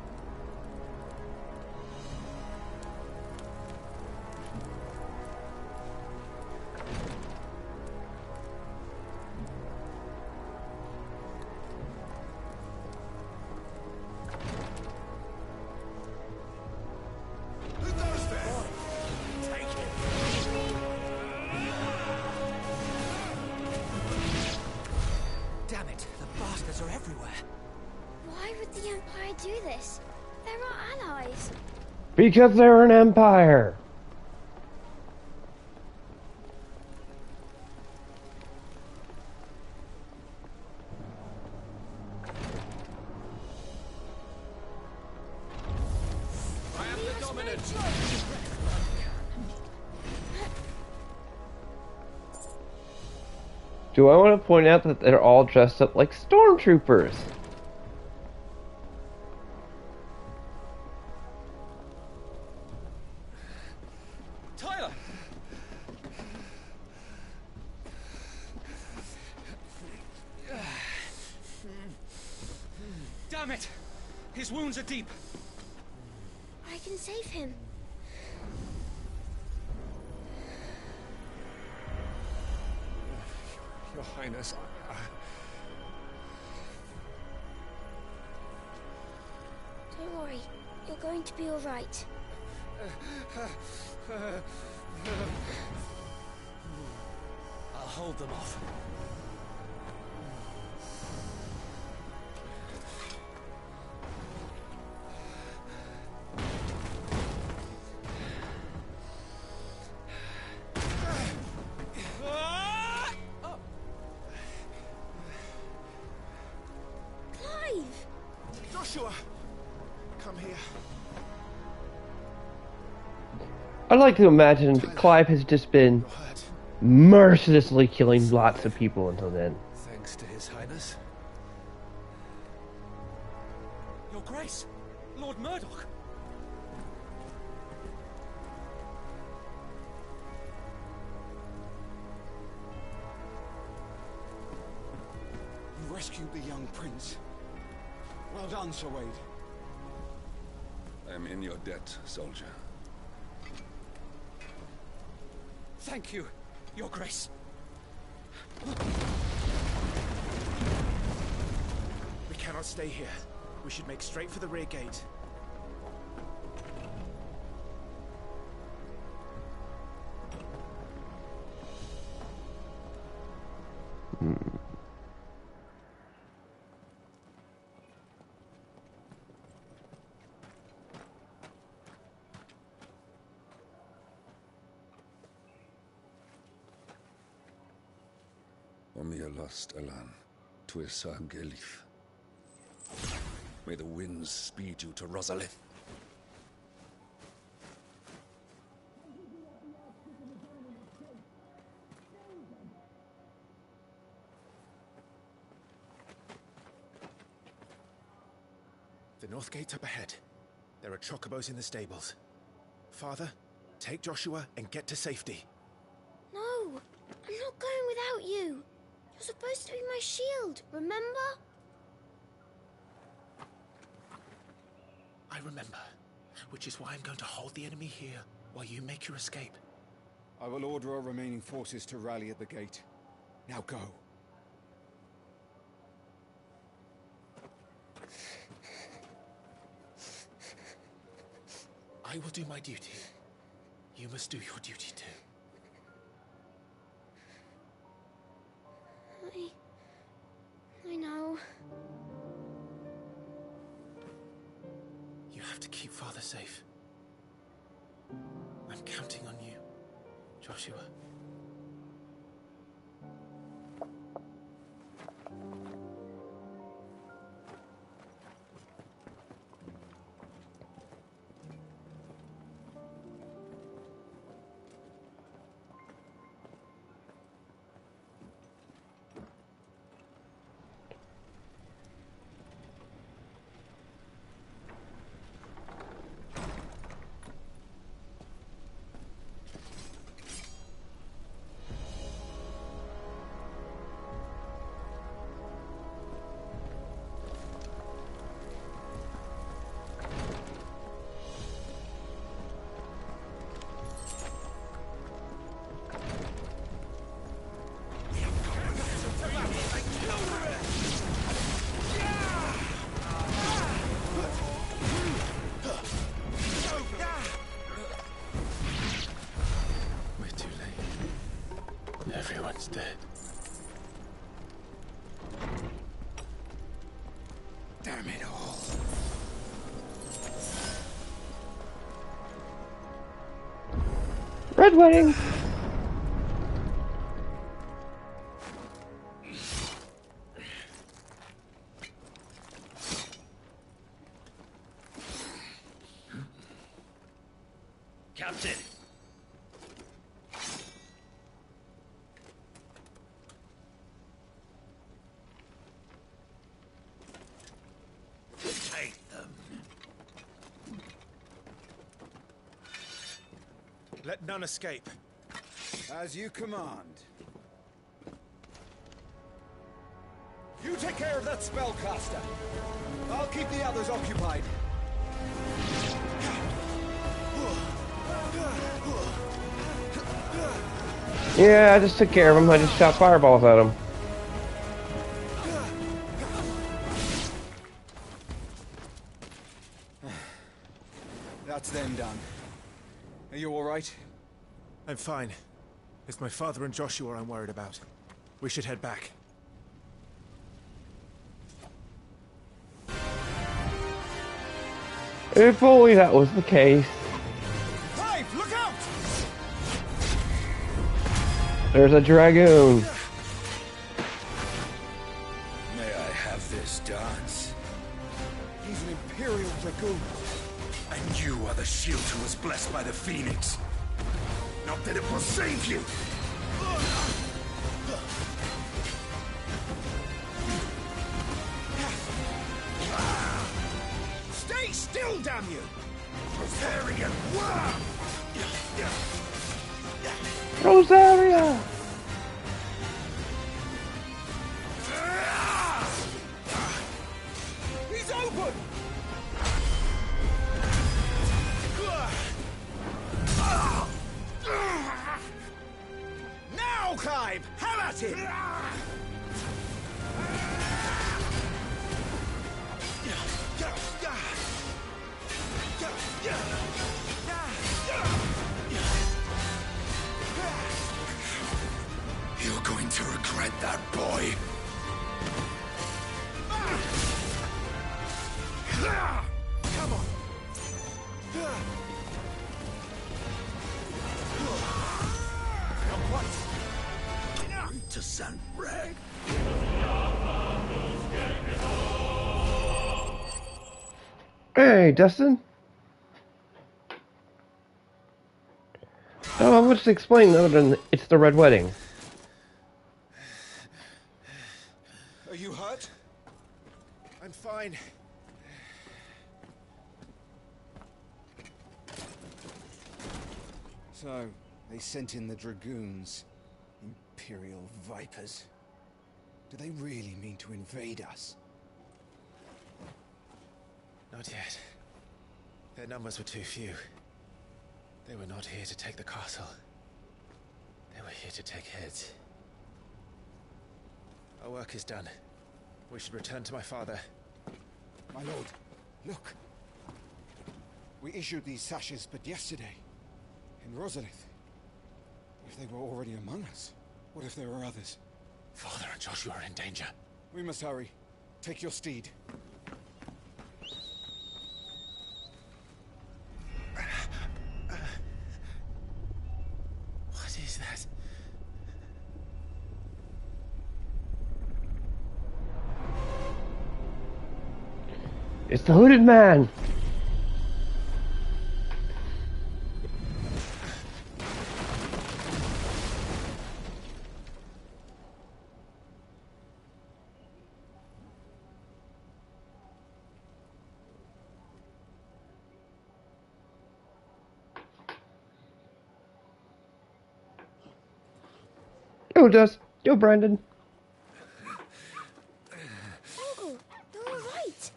Damn it, the bastards are everywhere. Why would the Empire do this? They're our allies. Because they're an empire. I am the dominant. Do I want to point out that they're all dressed up like stormtroopers? Tyler! Damn it! His wounds are deep. I can save him. Your Highness, Don't worry. You're going to be all right. I'll hold them off. Clive! Joshua, come here. I'd like to imagine that Clive has just been mercilessly killing lots of people until then. Thanks to His Highness. Your Grace, Lord Murdoch. You rescued the young prince. Well done, Sir Wade. I am in your debt, soldier. Thank you, Your Grace. We cannot stay here. We should make straight for the rear gate. Omir lost Alan, Tuisa Gelif. May the winds speed you to Rosalith. The north gate's up ahead. There are chocobos in the stables. Father, take Joshua and get to safety. No, I'm not going without you. You're supposed to be my shield, remember? I remember, which is why I'm going to hold the enemy here while you make your escape. I will order our remaining forces to rally at the gate. Now go. I will do my duty. You must do your duty too. I know. You have to keep Father safe. I'm counting on you, Joshua. Everyone's dead. Damn it all. Red Wedding! Captain! Take them. Let none escape. As you command. You take care of that spellcaster. I'll keep the others occupied. Yeah, I just took care of him. I just shot fireballs at him. That's them done. Are you all right? I'm fine. It's my father and Joshua I'm worried about. We should head back. If only that was the case. Clive, look out! There's a dragoon. May I have this dance? He's an Imperial dragoon. And you are the shield who was blessed by the Phoenix. Not that it will save you. Stay still, damn you! Rosarian worm! Rosaria! He's open! Now, Clive! Have at it! You're going to regret that, boy. Come on! To San Reg. Hey, Dustin. Oh, how much to explain other than it's the Red Wedding? Are you hurt? I'm fine. So, they sent in the Dragoons. Imperial Vipers. Do they really mean to invade us? Not yet. Their numbers were too few. They were not here to take the castle. They were here to take heads. Our work is done. We should return to my father. My lord, look. We issued these sashes but yesterday. In Rosalith. If they were already among us, what if there were others? Father and Joshua are in danger. We must hurry. Take your steed. What is that? It's the hooded man! Yo, Yo, Brandon. Uncle, they're all right.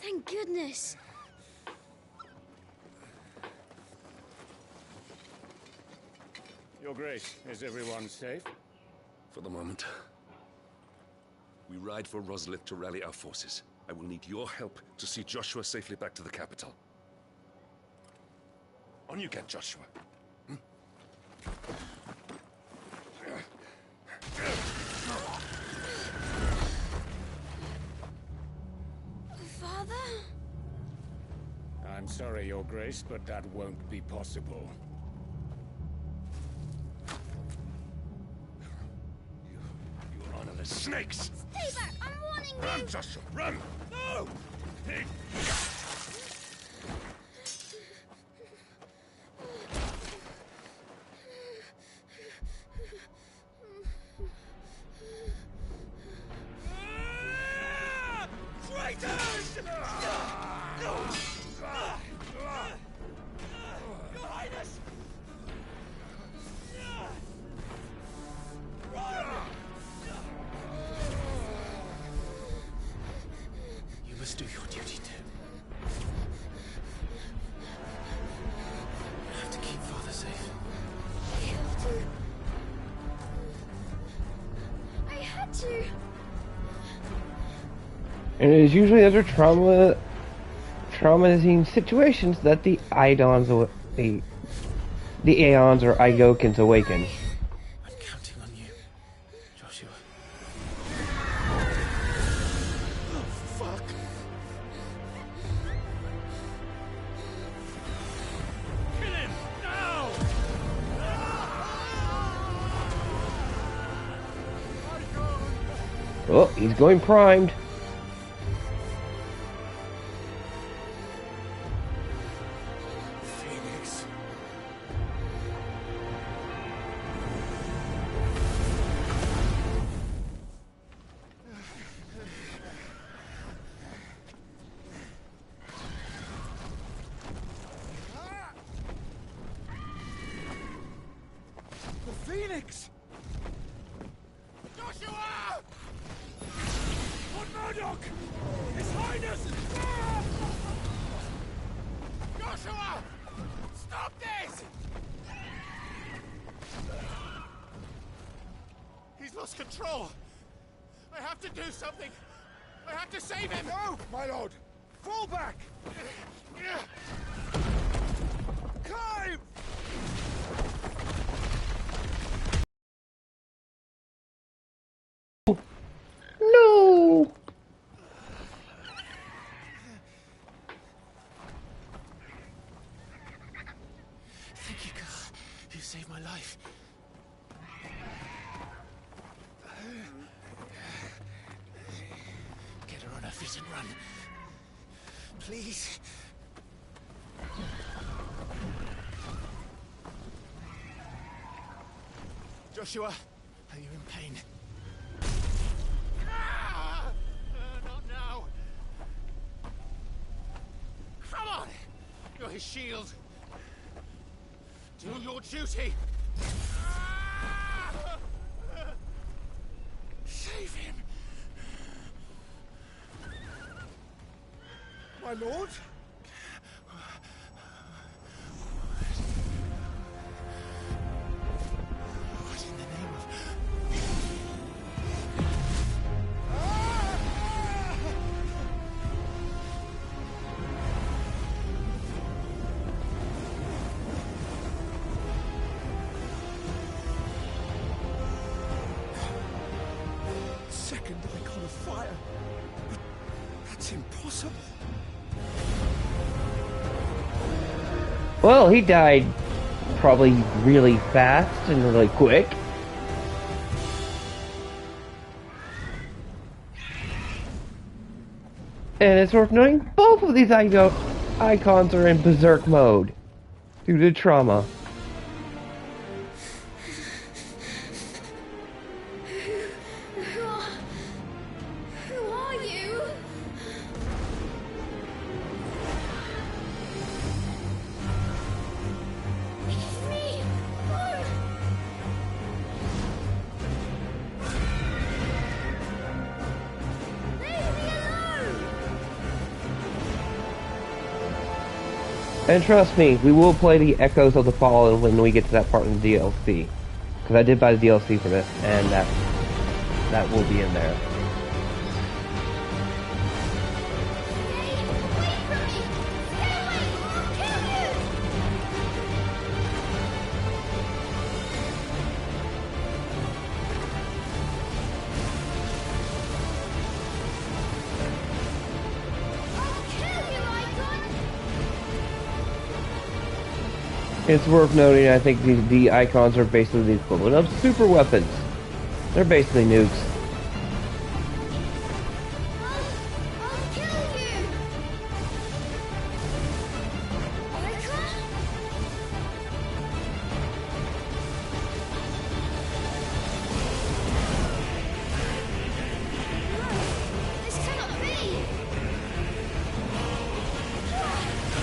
Thank goodness. Your Grace, is everyone safe? For the moment. We ride for Rosalith to rally our forces. I will need your help to see Joshua safely back to the capital. On you get, Joshua. Father? I'm sorry, Your Grace, but that won't be possible. You honorless snakes! Stay back! I'm warning you! Run, Joshua, run! No! Traitors! Your Highness! You must do your duty too. You have to keep Father safe. I have to. I had to. And it is usually under traumatizing situations that the Aedons, the Aeons or Aegokins awaken. I'm counting on you, Joshua. Oh, fuck. Kill him! Now! Oh, he's going primed. Phoenix! Joshua! Lord Murdoch! His Highness! Joshua! Stop this! He's lost control. I have to do something. I have to save him. No, my lord! Fall back! Climb! No! Thank you, God. You saved my life. Get her on her feet and run. Please. Joshua, are you in pain? Not now. Come on! You're his shield. Do your duty. Save him. My lord? What in the name of... Second icon of fire. But that's impossible. Well, he died probably really fast and really quick. And it's worth noting, both of these icons are in berserk mode due to trauma. Who are you? It's me! No! Leave me alone! And trust me, we will play the Echoes of the Fallen when we get to that part in the DLC. Because I did buy the DLC for this, and that will be in there. It's worth noting, I think the icons are basically the equivalent of super weapons. They're basically nukes.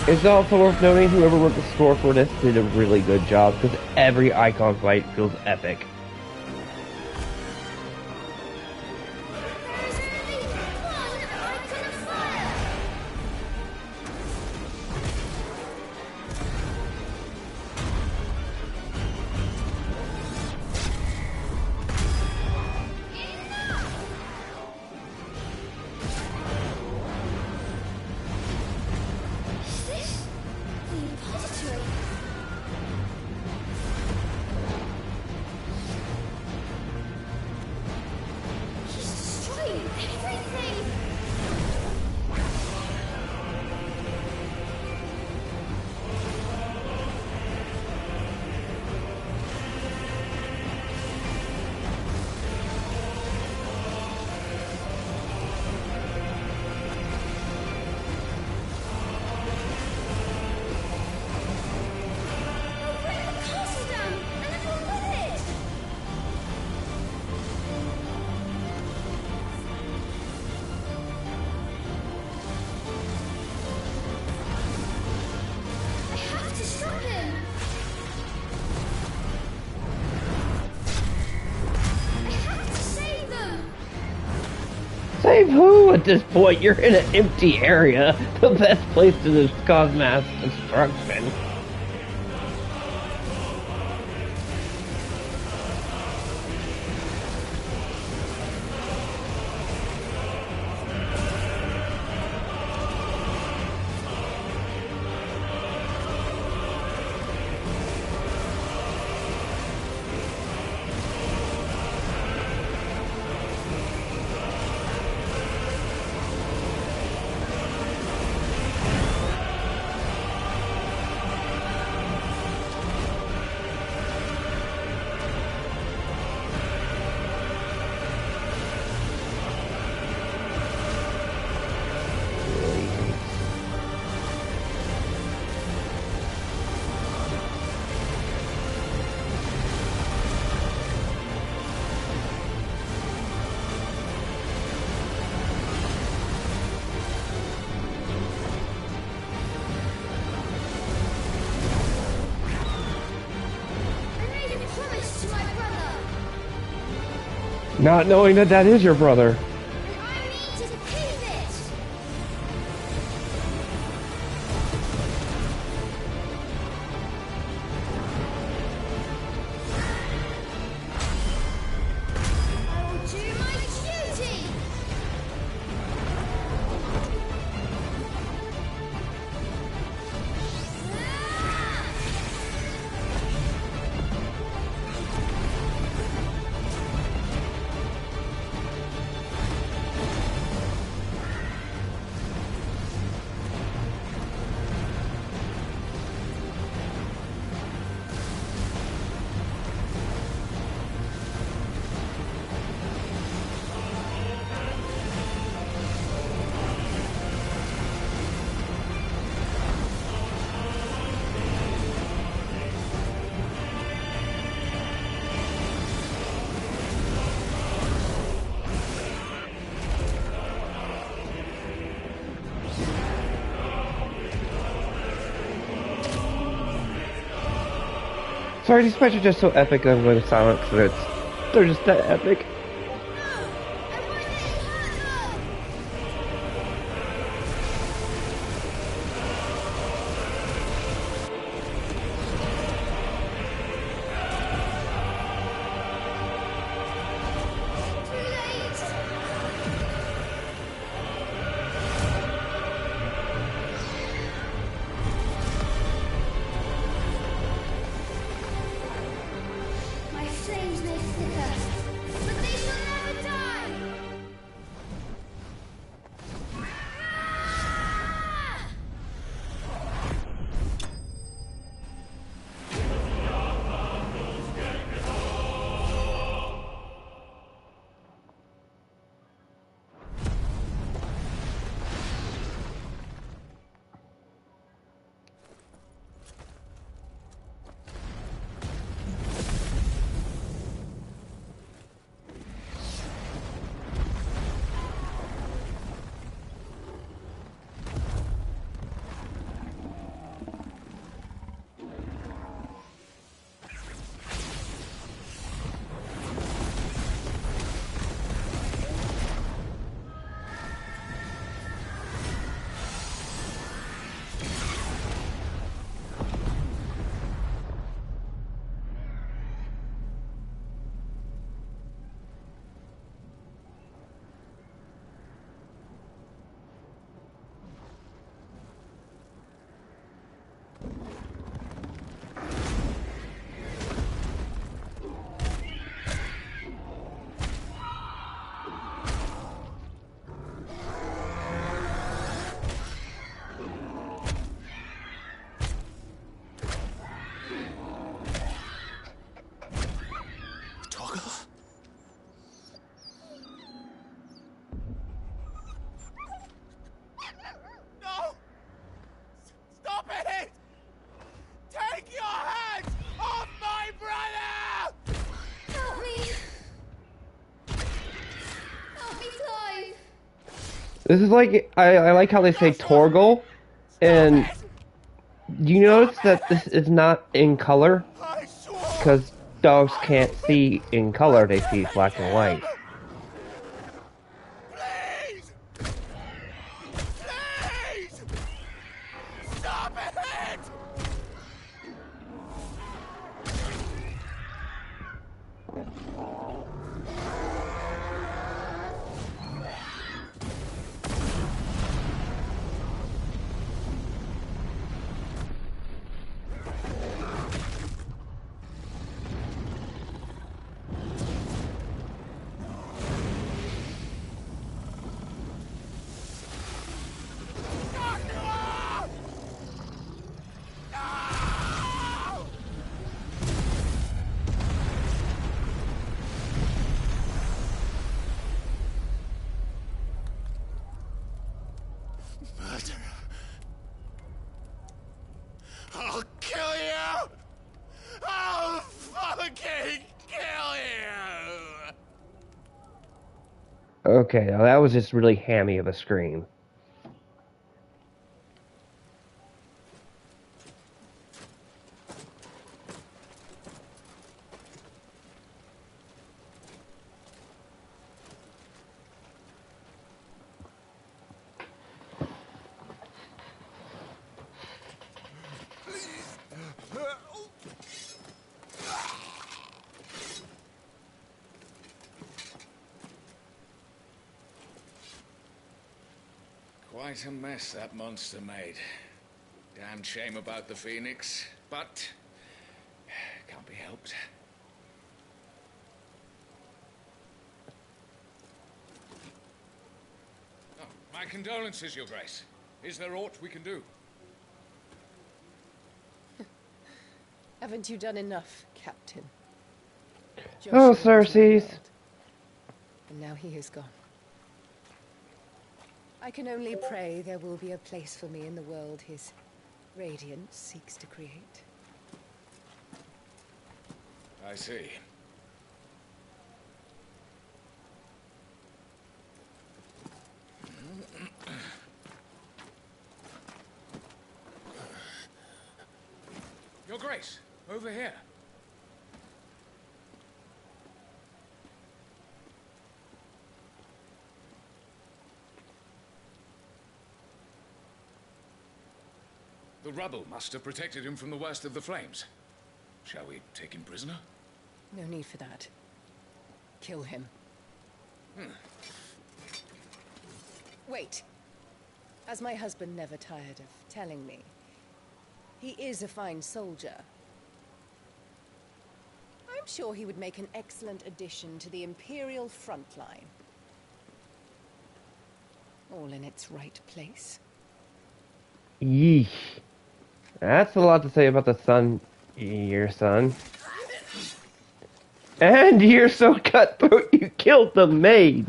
It's also worth noting whoever wrote the score for this did a really good job because every icon fight feels epic. Save who at this point? You're in an empty area. The best place to just cause mass destruction. Not knowing that that is your brother. Sorry, these fights are just so epic. I'm going to silence because they're just that epic. This is like, I like how they say Torgal, and do you notice that this is not in color? Because dogs can't see in color, they see black and white. I'll kill you! I'll fucking kill you! Okay, now that was just really hammy of a scream. Quite a mess that monster made. Damn shame about the Phoenix, but can't be helped. Oh, my condolences, Your Grace. Is there aught we can do? Haven't you done enough, Captain? Oh, Joshua was my XVI. world, and now he is gone. I can only pray there will be a place for me in the world his radiance seeks to create. I see. Your Grace, over here. The rubble must have protected him from the worst of the flames. Shall we take him prisoner? No need for that. Kill him. Wait. As my husband never tired of telling me, he is a fine soldier. I'm sure he would make an excellent addition to the Imperial front line. All in its right place. Yeesh. That's a lot to say about the son, your son. And you're so cutthroat you killed the maid.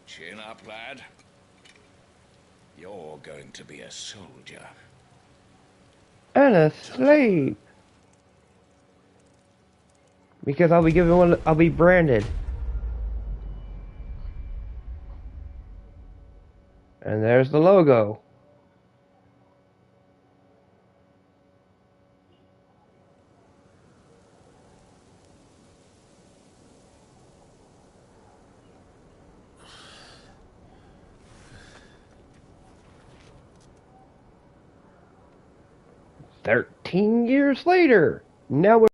Chin up, lad. You're going to be a soldier. And a slave. Because I'll be given one, I'll be branded. And there's the logo. $13 later. Now we're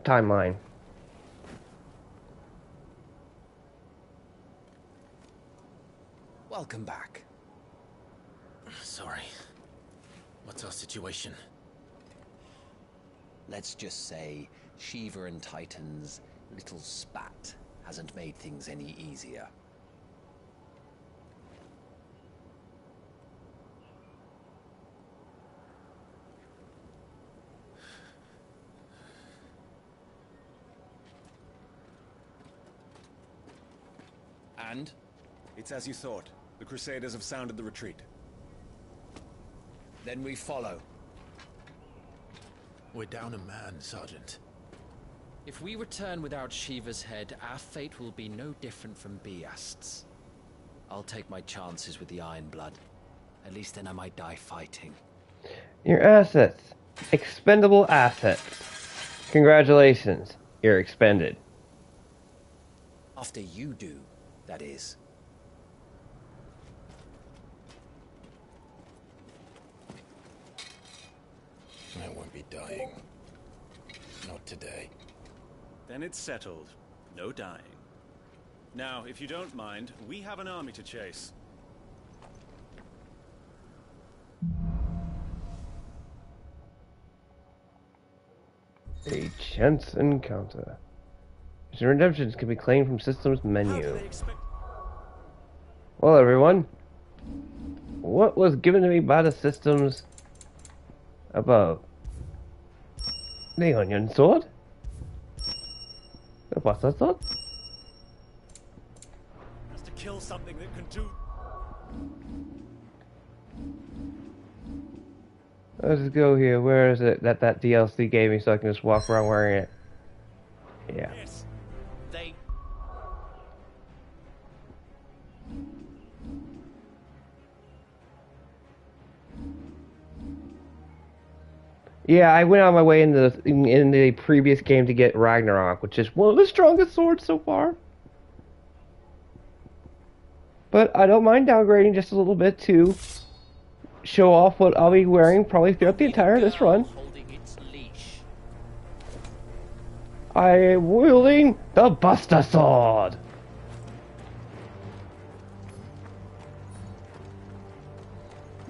timeline. Welcome back. Sorry. What's our situation? Let's just say Shiva and Titan's little spat hasn't made things any easier. And? It's as you thought. The Crusaders have sounded the retreat. Then we follow. We're down a man, Sergeant. If we return without Shiva's head, our fate will be no different from Biast's. I'll take my chances with the Iron Blood. At least then I might die fighting. Your assets. Expendable assets. Congratulations. You're expended. After you do, that is. I won't be dying. Not today. Then it's settled. No dying. Now, if you don't mind, we have an army to chase. A chance encounter. Your redemptions can be claimed from Systems menu. Well, everyone, what was given to me by the systems above? The onion sword? The buster sword? Has to kill something that can do. Let's go here. Where is it that DLC gave me so I can just walk around wearing it? Yeah. Yes. They. Yeah, I went on my way in the previous game to get Ragnarok, which is one of the strongest swords so far. But I don't mind downgrading just a little bit to show off what I'll be wearing probably throughout the entire this run. I am wielding the Buster Sword!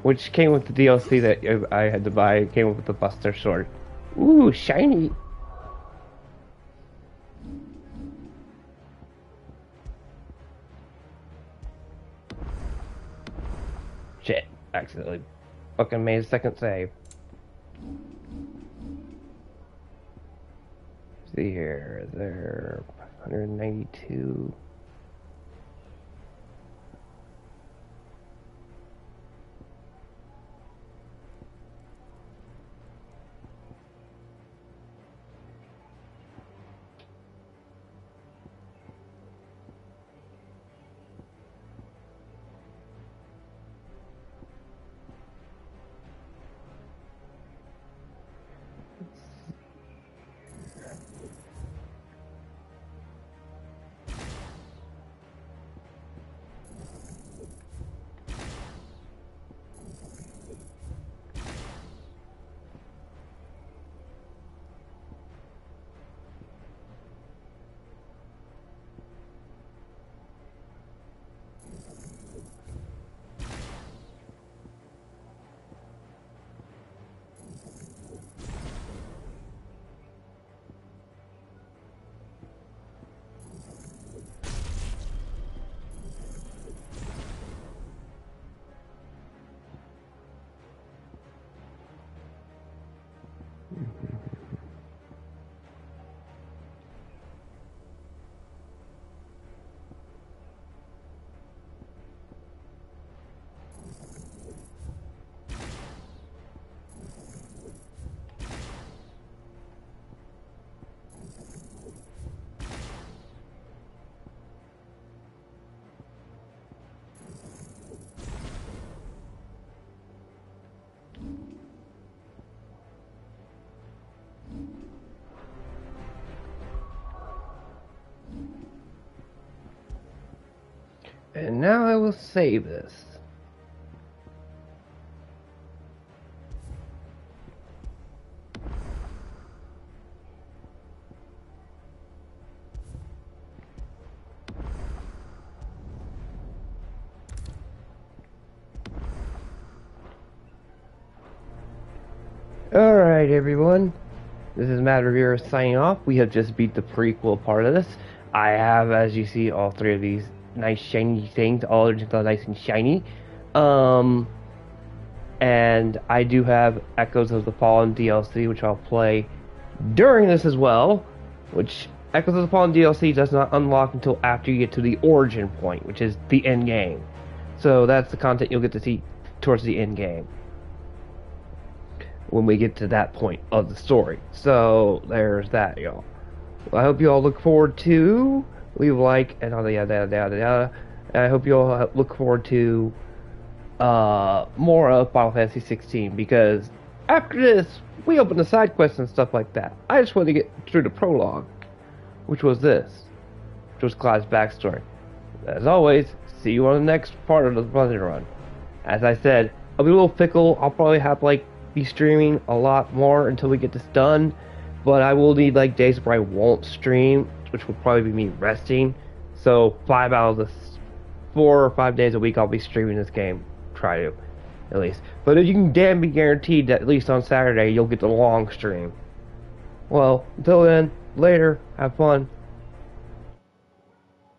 Which came with the DLC that I had to buy. It came with the Buster Sword. Ooh, shiny! Shit, accidentally fucking made a second save. See here, there 192. And now I will save this. Alright everyone, this is Matt Rivera signing off. We have just beat the prequel part of this. I have, as you see, all three of these nice shiny things, all are just nice and shiny. And I do have Echoes of the Fallen DLC, which I'll play during this as well, which Echoes of the Fallen DLC does not unlock until after you get to the origin point, which is the end game. So that's the content you'll get to see towards the end game, when we get to that point of the story. So there's that, y'all. Well, I hope you all look forward to, leave a like and all the yada yada yada yada. And I hope you all look forward to more of Final Fantasy 16, because after this we open the side quests and stuff like that. I just want to get through the prologue, which was this, which was Clive's backstory. As always, see you on the next part of the Running Run. As I said, I'll be a little fickle. I'll probably have be streaming a lot more until we get this done, but I will need days where I won't stream, which will probably be me resting. So 5 out of the 4 or 5 days a week I'll be streaming this game. Try to, at least. But if you can damn be guaranteed that at least on Saturday you'll get the long stream. Well, until then, later, have fun.